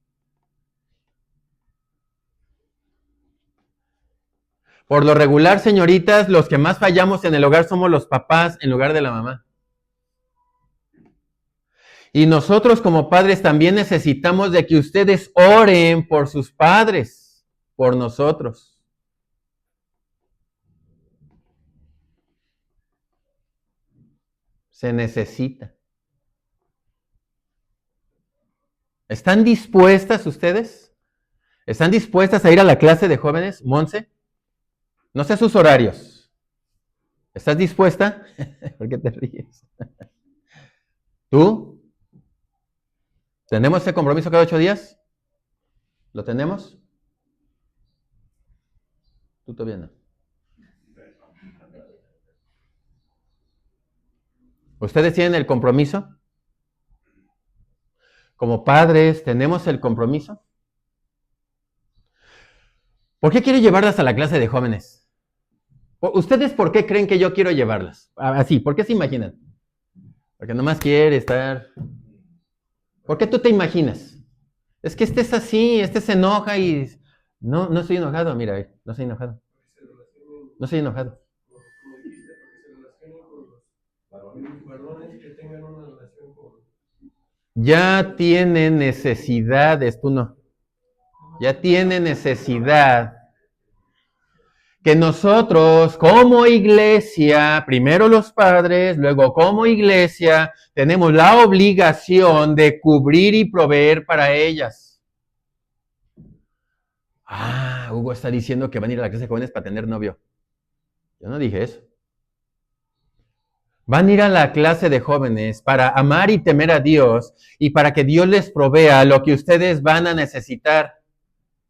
[SPEAKER 1] Por lo regular, señoritas, los que más fallamos en el hogar somos los papás en lugar de la mamá. Y nosotros como padres también necesitamos de que ustedes oren por sus padres, por nosotros. Se necesita. ¿Están dispuestas ustedes? ¿Están dispuestas a ir a la clase de jóvenes, Monse? No sé sus horarios. ¿Estás dispuesta? ¿Por qué te ríes? ¿Tú? ¿Tenemos ese compromiso cada 8 días? ¿Lo tenemos? Tú todavía no. ¿Ustedes tienen el compromiso? Como padres, ¿tenemos el compromiso? ¿Por qué quiero llevarlas a la clase de jóvenes? ¿Ustedes por qué creen que yo quiero llevarlas? Así, ¿por qué se imaginan? Porque nomás quiere estar... ¿Por qué tú te imaginas? Es que este es así, este se enoja y... No, no estoy enojado, mira, no estoy enojado. No estoy enojado. Ya tiene necesidades, tú no. Ya tiene necesidad. que nosotros como iglesia, primero los padres, luego como iglesia, tenemos la obligación de cubrir y proveer para ellas. Hugo está diciendo que van a ir a la clase de jóvenes para tener novio. Yo no dije eso. Van a ir a la clase de jóvenes para amar y temer a Dios y para que Dios les provea lo que ustedes van a necesitar,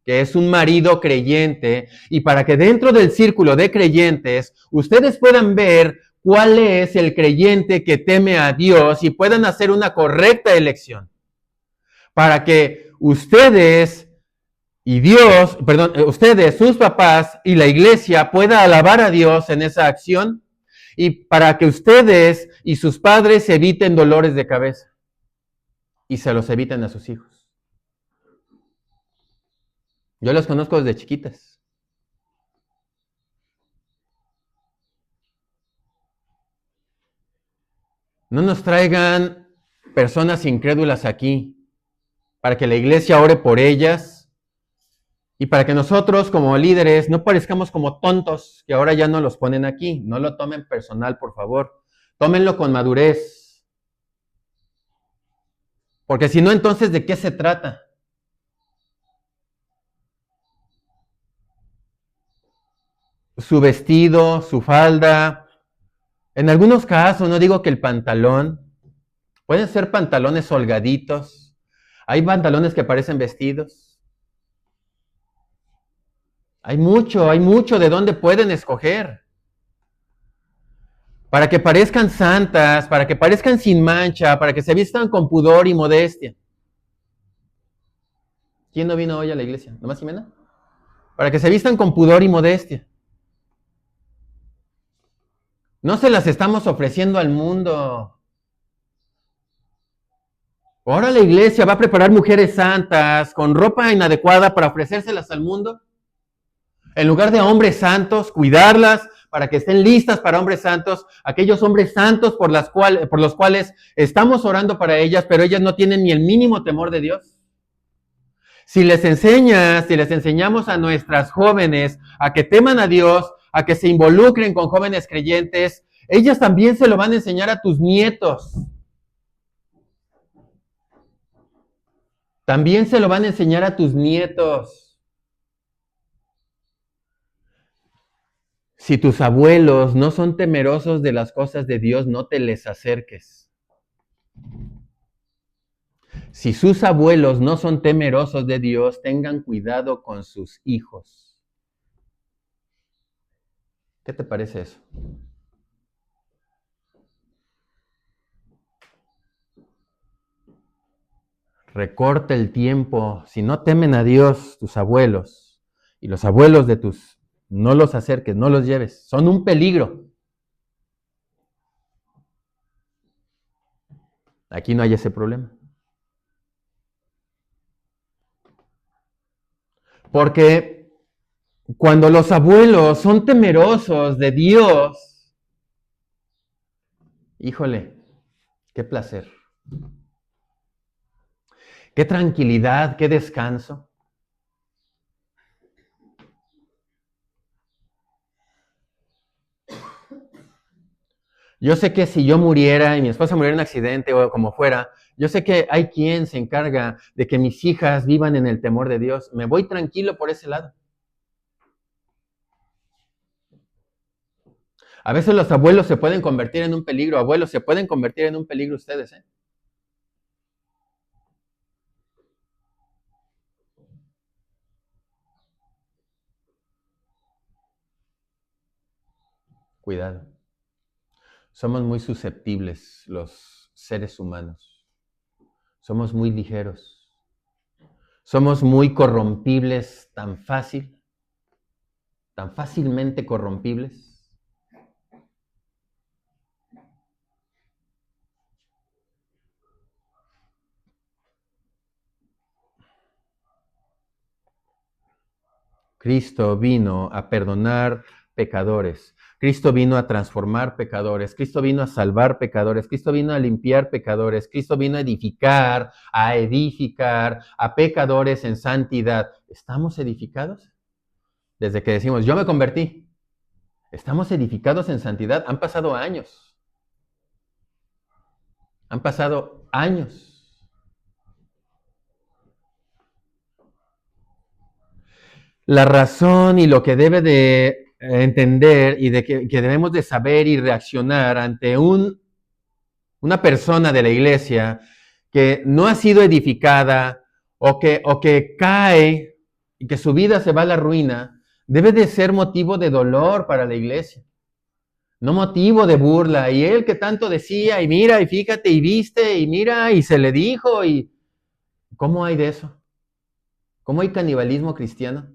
[SPEAKER 1] que es un marido creyente, y para que dentro del círculo de creyentes ustedes puedan ver cuál es el creyente que teme a Dios y puedan hacer una correcta elección. Para que ustedes y Dios, ustedes, sus papás y la iglesia pueda alabar a Dios en esa acción y para que ustedes y sus padres eviten dolores de cabeza y se los eviten a sus hijos. Yo los conozco desde chiquitas. No nos traigan personas incrédulas aquí para que la iglesia ore por ellas y para que nosotros como líderes no parezcamos como tontos que ahora ya no los ponen aquí. No lo tomen personal, por favor. Tómenlo con madurez. Porque si no, entonces, ¿de qué se trata? Su vestido, su falda. En algunos casos, no digo que el pantalón. Pueden ser pantalones holgaditos. Hay pantalones que parecen vestidos. Hay mucho de dónde pueden escoger. Para que parezcan santas, para que parezcan sin mancha, para que se vistan con pudor y modestia. ¿Quién no vino hoy a la iglesia? ¿Nomás Jimena? Para que se vistan con pudor y modestia. No se las estamos ofreciendo al mundo. Ahora la iglesia va a preparar mujeres santas con ropa inadecuada para ofrecérselas al mundo. En lugar de hombres santos, cuidarlas para que estén listas para hombres santos, aquellos hombres santos por los cuales estamos orando para ellas, pero ellas no tienen ni el mínimo temor de Dios. Si les enseñamos a nuestras jóvenes a que teman a Dios, a que se involucren con jóvenes creyentes, ellas también se lo van a enseñar a tus nietos. También se lo van a enseñar a tus nietos. Si tus abuelos no son temerosos de las cosas de Dios, no te les acerques. Si sus abuelos no son temerosos de Dios, tengan cuidado con sus hijos. ¿Qué te parece eso? Recorta el tiempo. Si no temen a Dios, tus abuelos y los abuelos de tus, no los acerques, no los lleves. Son un peligro. Aquí no hay ese problema. Porque cuando los abuelos son temerosos de Dios, híjole, qué placer. Qué tranquilidad, qué descanso. Yo sé que si yo muriera y mi esposa muriera en un accidente o como fuera, yo sé que hay quien se encarga de que mis hijas vivan en el temor de Dios. Me voy tranquilo por ese lado. A veces los abuelos se pueden convertir en un peligro. Abuelos, se pueden convertir en un peligro ustedes, ¿eh? Cuidado. Somos muy susceptibles los seres humanos. Somos muy ligeros. Somos muy corrompibles tan fácilmente corrompibles. Cristo vino a perdonar pecadores. Cristo vino a transformar pecadores. Cristo vino a salvar pecadores. Cristo vino a limpiar pecadores. Cristo vino a edificar a pecadores en santidad. ¿Estamos edificados? Desde que decimos, yo me convertí, estamos edificados en santidad. Han pasado años. Han pasado años. La razón y lo que debe de entender y de que debemos de saber y reaccionar ante una persona de la iglesia que no ha sido edificada o que cae y que su vida se va a la ruina, debe de ser motivo de dolor para la iglesia, no motivo de burla. Y él que tanto decía, y mira, y fíjate, y viste, y mira, y se le dijo, y ¿cómo hay de eso? ¿Cómo hay canibalismo cristiano?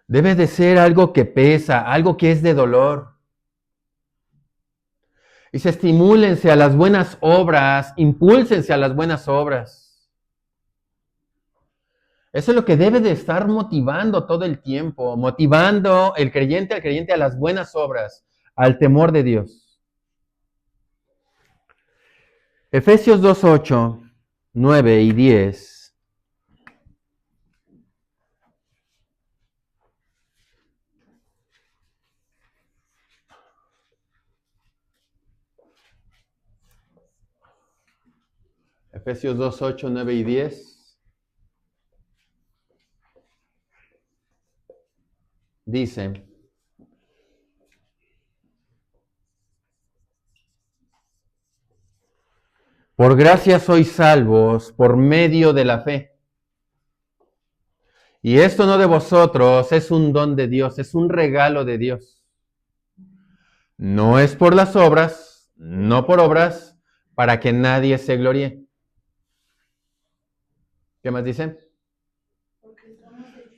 [SPEAKER 1] Debe de ser algo que pesa, algo que es de dolor. Y se estimúlense a las buenas obras, impúlsense a las buenas obras. Eso es lo que debe de estar motivando todo el tiempo, motivando al creyente a las buenas obras, al temor de Dios. Efesios 2:8, 9 y 10. Efesios 2:8, 9 y 10. Dice: por gracia sois salvos por medio de la fe. Y esto no de vosotros, es un don de Dios, es un regalo de Dios. No es por las obras, no por obras, para que nadie se gloríe. ¿Qué más dice?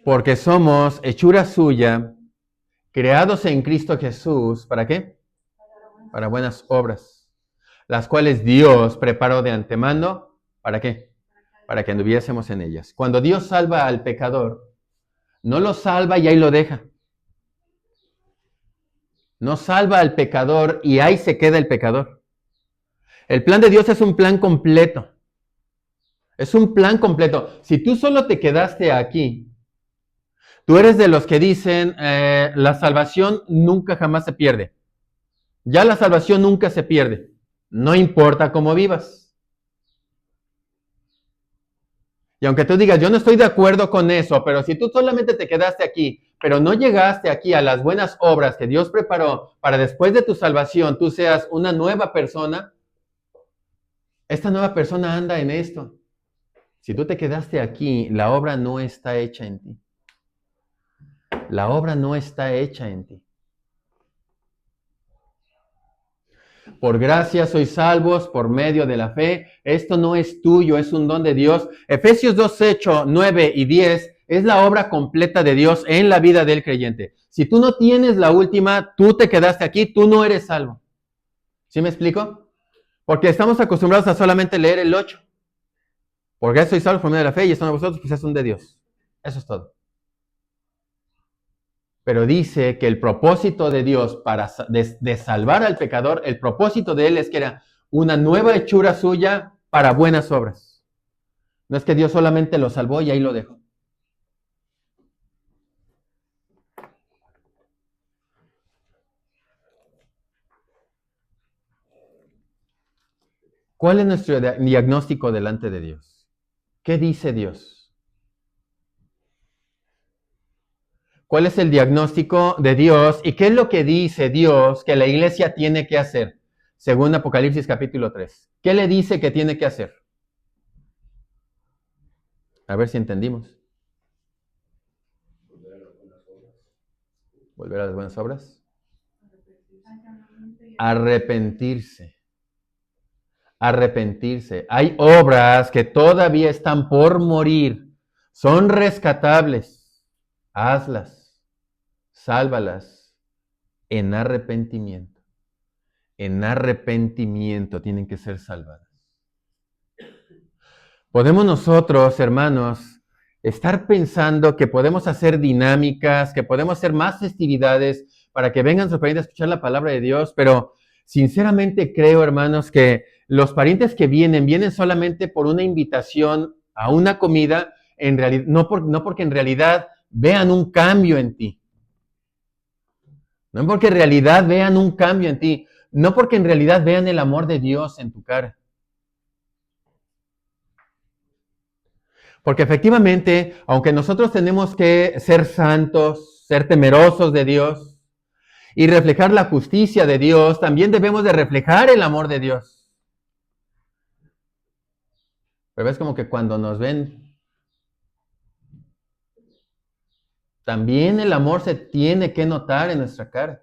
[SPEAKER 1] Porque somos hechura suya, creados en Cristo Jesús, ¿para qué? Para buenas obras, las cuales Dios preparó de antemano, ¿para qué? Para que anduviésemos en ellas. Cuando Dios salva al pecador, no lo salva y ahí lo deja. No salva al pecador y ahí se queda el pecador. El plan de Dios es un plan completo. Es un plan completo. Si tú solo te quedaste aquí, tú eres de los que dicen, la salvación nunca jamás se pierde. Ya la salvación nunca se pierde. No importa cómo vivas. Y aunque tú digas, yo no estoy de acuerdo con eso, pero si tú solamente te quedaste aquí, pero no llegaste aquí a las buenas obras que Dios preparó para después de tu salvación, tú seas una nueva persona, esta nueva persona anda en esto. Si tú te quedaste aquí, la obra no está hecha en ti. La obra no está hecha en ti. Por gracia sois salvos por medio de la fe. Esto no es tuyo, es un don de Dios. Efesios 2:8, 9 y 10 es la obra completa de Dios en la vida del creyente. Si tú no tienes la última, tú te quedaste aquí, tú no eres salvo. ¿Sí me explico? Porque estamos acostumbrados a solamente leer el 8. Por gracia sois salvos por medio de la fe y esto no de vosotros, pues es un de Dios. Eso es todo. Pero dice que el propósito de Dios de salvar al pecador, el propósito de él es que era una nueva hechura suya para buenas obras. No es que Dios solamente lo salvó y ahí lo dejó. ¿Cuál es nuestro diagnóstico delante de Dios? ¿Qué dice Dios? ¿Cuál es el diagnóstico de Dios y qué es lo que dice Dios que la iglesia tiene que hacer? Según Apocalipsis capítulo 3. ¿Qué le dice que tiene que hacer? A ver si entendimos. ¿Volver a las buenas obras? Arrepentirse. Arrepentirse. Hay obras que todavía están por morir. Son rescatables. Hazlas. Sálvalas en arrepentimiento. En arrepentimiento tienen que ser salvadas. Podemos nosotros, hermanos, estar pensando que podemos hacer dinámicas, que podemos hacer más festividades para que vengan sus parientes a escuchar la palabra de Dios, pero sinceramente creo, hermanos, que los parientes que vienen solamente por una invitación a una comida en realidad, no porque en realidad vean un cambio en ti. No porque en realidad vean un cambio en ti. No porque en realidad vean el amor de Dios en tu cara. Porque efectivamente, aunque nosotros tenemos que ser santos, ser temerosos de Dios y reflejar la justicia de Dios, también debemos de reflejar el amor de Dios. Pero es como que cuando nos ven, también el amor se tiene que notar en nuestra cara.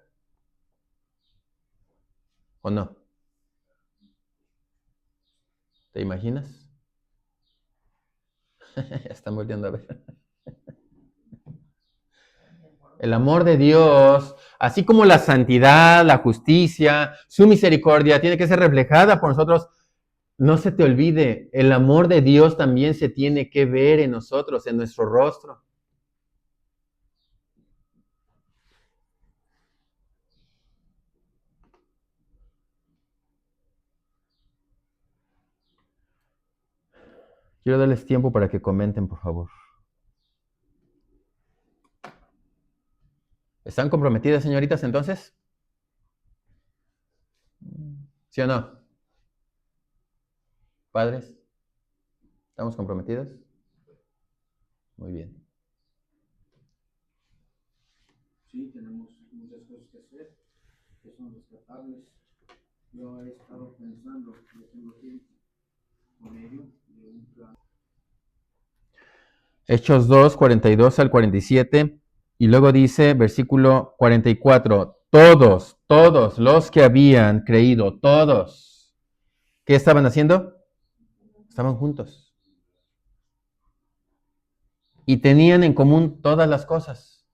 [SPEAKER 1] ¿O no? ¿Te imaginas? Están volviendo a ver. El amor de Dios, así como la santidad, la justicia, su misericordia, tiene que ser reflejada por nosotros. No se te olvide, el amor de Dios también se tiene que ver en nosotros, en nuestro rostro. Quiero darles tiempo para que comenten, por favor. ¿Están comprometidas, señoritas, entonces? ¿Sí o no? ¿Padres? ¿Estamos comprometidos? Muy bien.
[SPEAKER 2] Sí, tenemos muchas cosas que hacer que son rescatables. Yo he estado pensando, yo tengo tiempo con ello, de un plan.
[SPEAKER 1] Hechos 2, 42 al 47. Y luego dice, versículo 44, todos los que habían creído, todos, ¿qué estaban haciendo? Estaban juntos. Y tenían en común todas las cosas.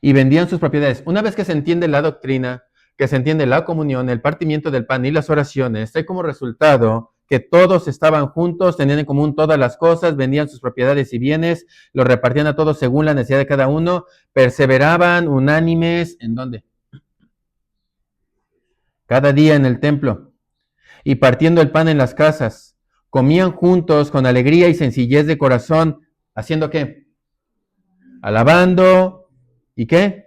[SPEAKER 1] Y vendían sus propiedades. Una vez que se entiende la doctrina, que se entiende la comunión, el partimiento del pan y las oraciones, hay como resultado que todos estaban juntos, tenían en común todas las cosas, vendían sus propiedades y bienes, los repartían a todos según la necesidad de cada uno, perseveraban unánimes, ¿en dónde? Cada día en el templo, y partiendo el pan en las casas, comían juntos con alegría y sencillez de corazón, ¿haciendo qué? Alabando, ¿y qué?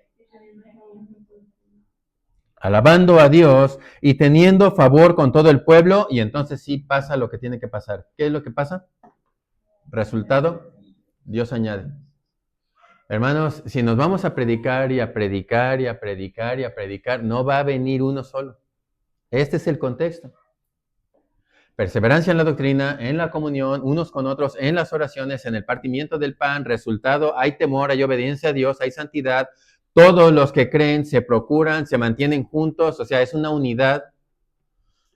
[SPEAKER 1] Alabando a Dios y teniendo favor con todo el pueblo, y entonces sí pasa lo que tiene que pasar. ¿Qué es lo que pasa? Resultado, Dios añade. Hermanos, si nos vamos a predicar y a predicar y a predicar y a predicar, no va a venir uno solo. Este es el contexto. Perseverancia en la doctrina, en la comunión, unos con otros, en las oraciones, en el partimiento del pan. Resultado, hay temor, hay obediencia a Dios, hay santidad. Todos los que creen se procuran, se mantienen juntos, o sea, es una unidad.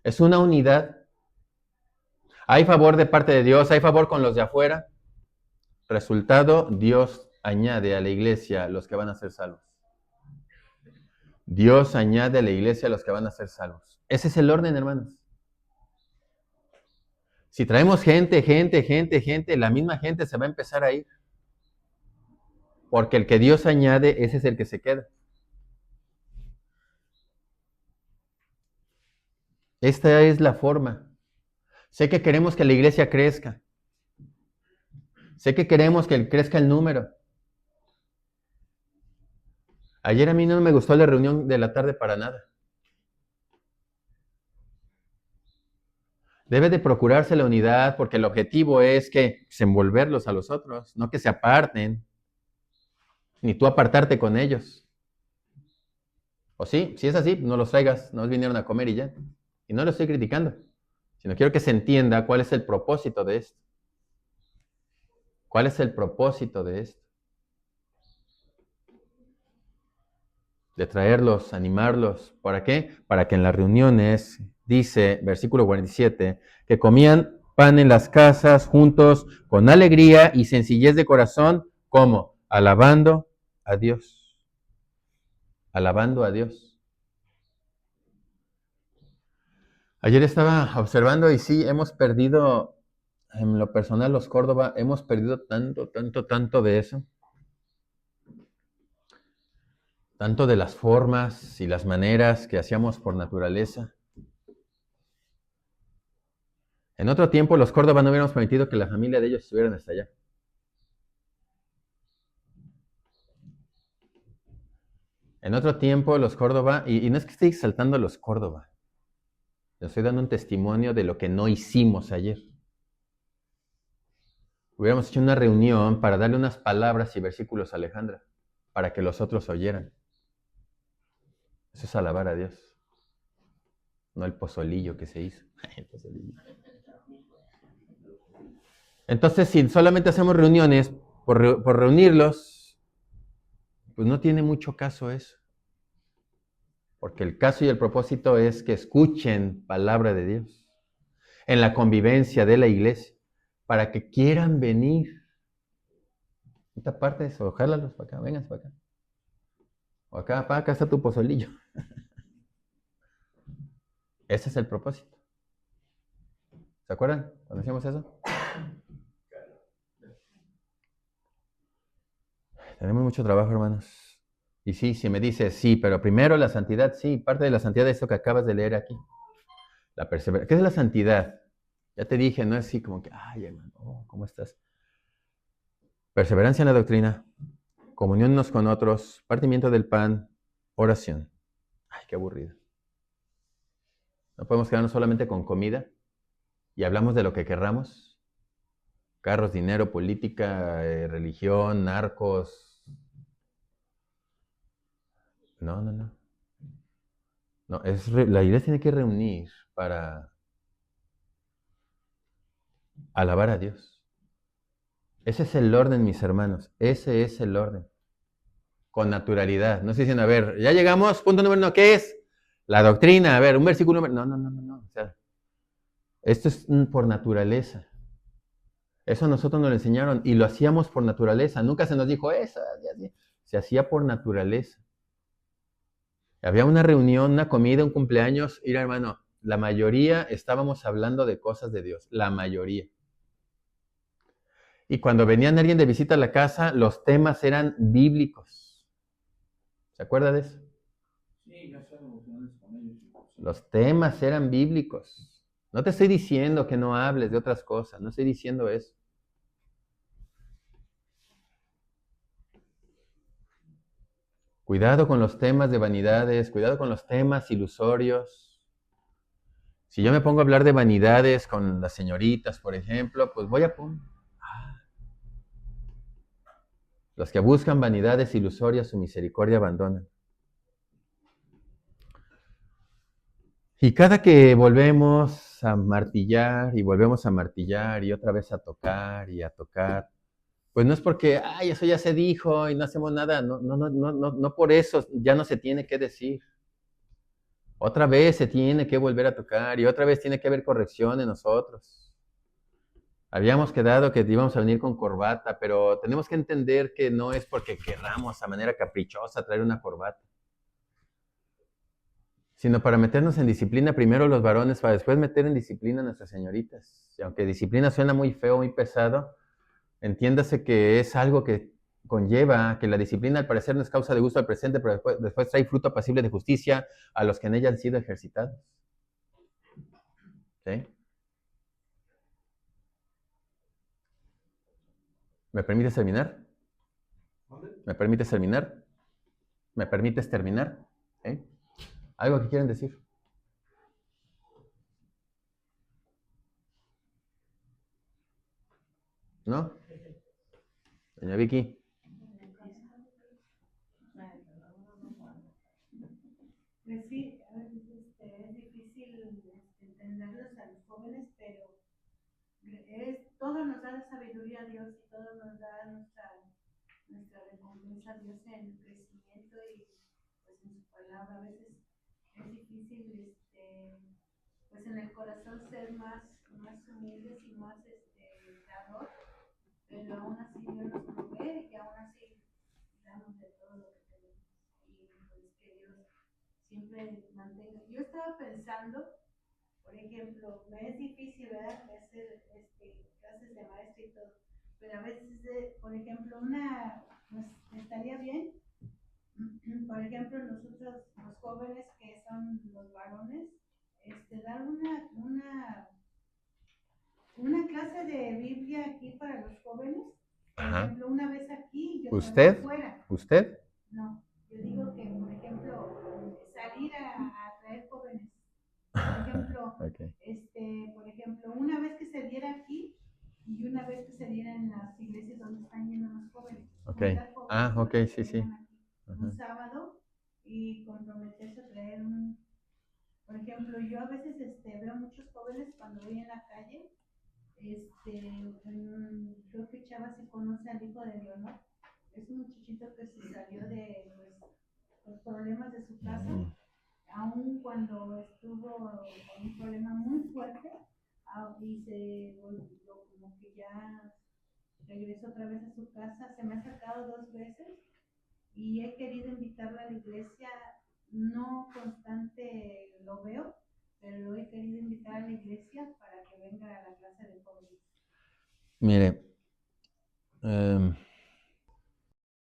[SPEAKER 1] Es una unidad. Hay favor de parte de Dios, hay favor con los de afuera. Resultado, Dios añade a la iglesia los que van a ser salvos. Dios añade a la iglesia los que van a ser salvos. Ese es el orden, hermanos. Si traemos gente, la misma gente se va a empezar a ir. Porque el que Dios añade, ese es el que se queda. Esta es la forma. Sé que queremos que la iglesia crezca. Sé que queremos que crezca el número. Ayer a mí no me gustó la reunión de la tarde para nada. Debe de procurarse la unidad porque el objetivo es que envolverlos a los otros, no que se aparten, ni tú apartarte con ellos. O sí, si es así, no los traigas, no vinieron a comer y ya. Y no lo estoy criticando, sino quiero que se entienda cuál es el propósito de esto. ¿Cuál es el propósito de esto? De traerlos, animarlos. ¿Para qué? Para que en las reuniones, dice, versículo 47, que comían pan en las casas juntos con alegría y sencillez de corazón, ¿cómo? Alabando a Dios. Alabando a Dios. Ayer estaba observando y sí, hemos perdido, en lo personal, los Córdoba, hemos perdido tanto de eso. Tanto de las formas y las maneras que hacíamos por naturaleza. En otro tiempo los Córdoba no hubiéramos permitido que la familia de ellos estuvieran hasta allá. En otro tiempo los Córdoba, y no es que esté exaltando a los Córdoba, les estoy dando un testimonio de lo que no hicimos ayer. Hubiéramos hecho una reunión para darle unas palabras y versículos a Alejandra, para que los otros oyeran. Eso es alabar a Dios, no el pozolillo que se hizo. El pozolillo. Entonces, si solamente hacemos reuniones por reunirlos, pues no tiene mucho caso eso. Porque el caso y el propósito es que escuchen palabra de Dios en la convivencia de la iglesia, para que quieran venir. Esta parte es, ojálalos para acá, vengan para acá. O acá, para acá está tu pozolillo. Ese es el propósito. ¿Se acuerdan cuando hacíamos eso? Tenemos mucho trabajo, hermanos. Y sí, si me dices, sí, pero primero la santidad, sí, parte de la santidad es eso que acabas de leer aquí. La perseverancia. ¿Qué es la santidad? Ya te dije, no es así como que, ay, hermano, ¿cómo estás? Perseverancia en la doctrina, comunión unos con otros, partimiento del pan, oración. Ay, qué aburrido. No podemos quedarnos solamente con comida y hablamos de lo que querramos. Carros, dinero, política, religión, narcos. No, no, no. No, la iglesia tiene que reunir para alabar a Dios. Ese es el orden, mis hermanos. Ese es el orden. Con naturalidad. No estoy diciendo, a ver, ya llegamos, punto número uno, ¿qué es? La doctrina, a ver, un versículo. No, no, no, no, no. O sea, esto es por naturaleza. Eso a nosotros nos lo enseñaron y lo hacíamos por naturaleza. Nunca se nos dijo eso. Se hacía por naturaleza. Había una reunión, una comida, un cumpleaños. Mira, hermano, la mayoría estábamos hablando de cosas de Dios. La mayoría. Y cuando venían alguien de visita a la casa, los temas eran bíblicos. ¿Se acuerda de eso?
[SPEAKER 2] Sí, ya hacía devocionales con ellos.
[SPEAKER 1] Los temas eran bíblicos. No te estoy diciendo que no hables de otras cosas, no estoy diciendo eso. Cuidado con los temas de vanidades, cuidado con los temas ilusorios. Si yo me pongo a hablar de vanidades con las señoritas, por ejemplo, pues voy a poner... Los que buscan vanidades ilusorias, su misericordia abandonan. Y cada que volvemos a martillar y volvemos a martillar y otra vez a tocar y a tocar, pues no es porque, ay, eso ya se dijo y no hacemos nada, no, no, no, no, no, no por eso ya no se tiene que decir. Otra vez se tiene que volver a tocar y otra vez tiene que haber corrección en nosotros. Habíamos quedado que íbamos a venir con corbata, pero tenemos que entender que no es porque queramos a manera caprichosa traer una corbata, sino para meternos en disciplina primero los varones, para después meter en disciplina a nuestras señoritas. Y aunque disciplina suena muy feo, muy pesado, entiéndase que es algo que conlleva, que la disciplina al parecer no es causa de gusto al presente, pero después trae fruto apacible de justicia a los que en ella han sido ejercitados. ¿Sí? ¿Me permites terminar? ¿Me permites terminar? ¿Me permites terminar? ¿Sí? ¿Algo que quieren decir? ¿No? Doña Vicky.
[SPEAKER 3] Pues sí, a veces es difícil entenderlos a los jóvenes, pero todo nos da la sabiduría a Dios y todo nos da nuestra recompensa a Dios en el crecimiento y pues en su palabra. A veces es difícil pues en el corazón ser más humildes y más dador, pero aún así Dios nos provee y aún así damos de todo lo que tenemos. Y pues que Dios siempre mantenga. Yo estaba pensando, por ejemplo, me es difícil, ¿verdad?, hacer clases de maestra y todo, pero a veces, por ejemplo, pues, estaría bien, por ejemplo, nosotros, los jóvenes que son los varones, dar Una clase de Biblia aquí para los jóvenes, por
[SPEAKER 1] Ajá.
[SPEAKER 3] ejemplo, una vez aquí y otra vez
[SPEAKER 1] ¿Usted?
[SPEAKER 3] fuera.
[SPEAKER 1] ¿Usted?
[SPEAKER 3] No, yo digo que, por ejemplo, salir a traer jóvenes. Por ejemplo,
[SPEAKER 1] Ok.
[SPEAKER 3] por ejemplo, una vez que se diera aquí y una vez que se diera en las iglesias donde están yendo los jóvenes.
[SPEAKER 1] Ok.
[SPEAKER 3] Juntar jóvenes
[SPEAKER 1] Ah, ok,
[SPEAKER 3] para que
[SPEAKER 1] sí, sí.
[SPEAKER 3] vengan aquí
[SPEAKER 1] Ajá.
[SPEAKER 3] un sábado y comprometerse a traer un. Por ejemplo, yo a veces veo muchos jóvenes cuando voy en la calle. Creo que Chava se conoce al hijo de Leonor. Es un muchachito que se salió de los problemas de su casa,
[SPEAKER 1] Mm.
[SPEAKER 3] aun cuando estuvo con un problema muy fuerte, y se volvió como que ya regresó otra vez a su casa. Se me ha acercado 2 veces y he querido invitarlo a la iglesia, no constante lo veo, pero lo he querido invitar a la iglesia para que venga a la clase de jóvenes.
[SPEAKER 1] Mire, em,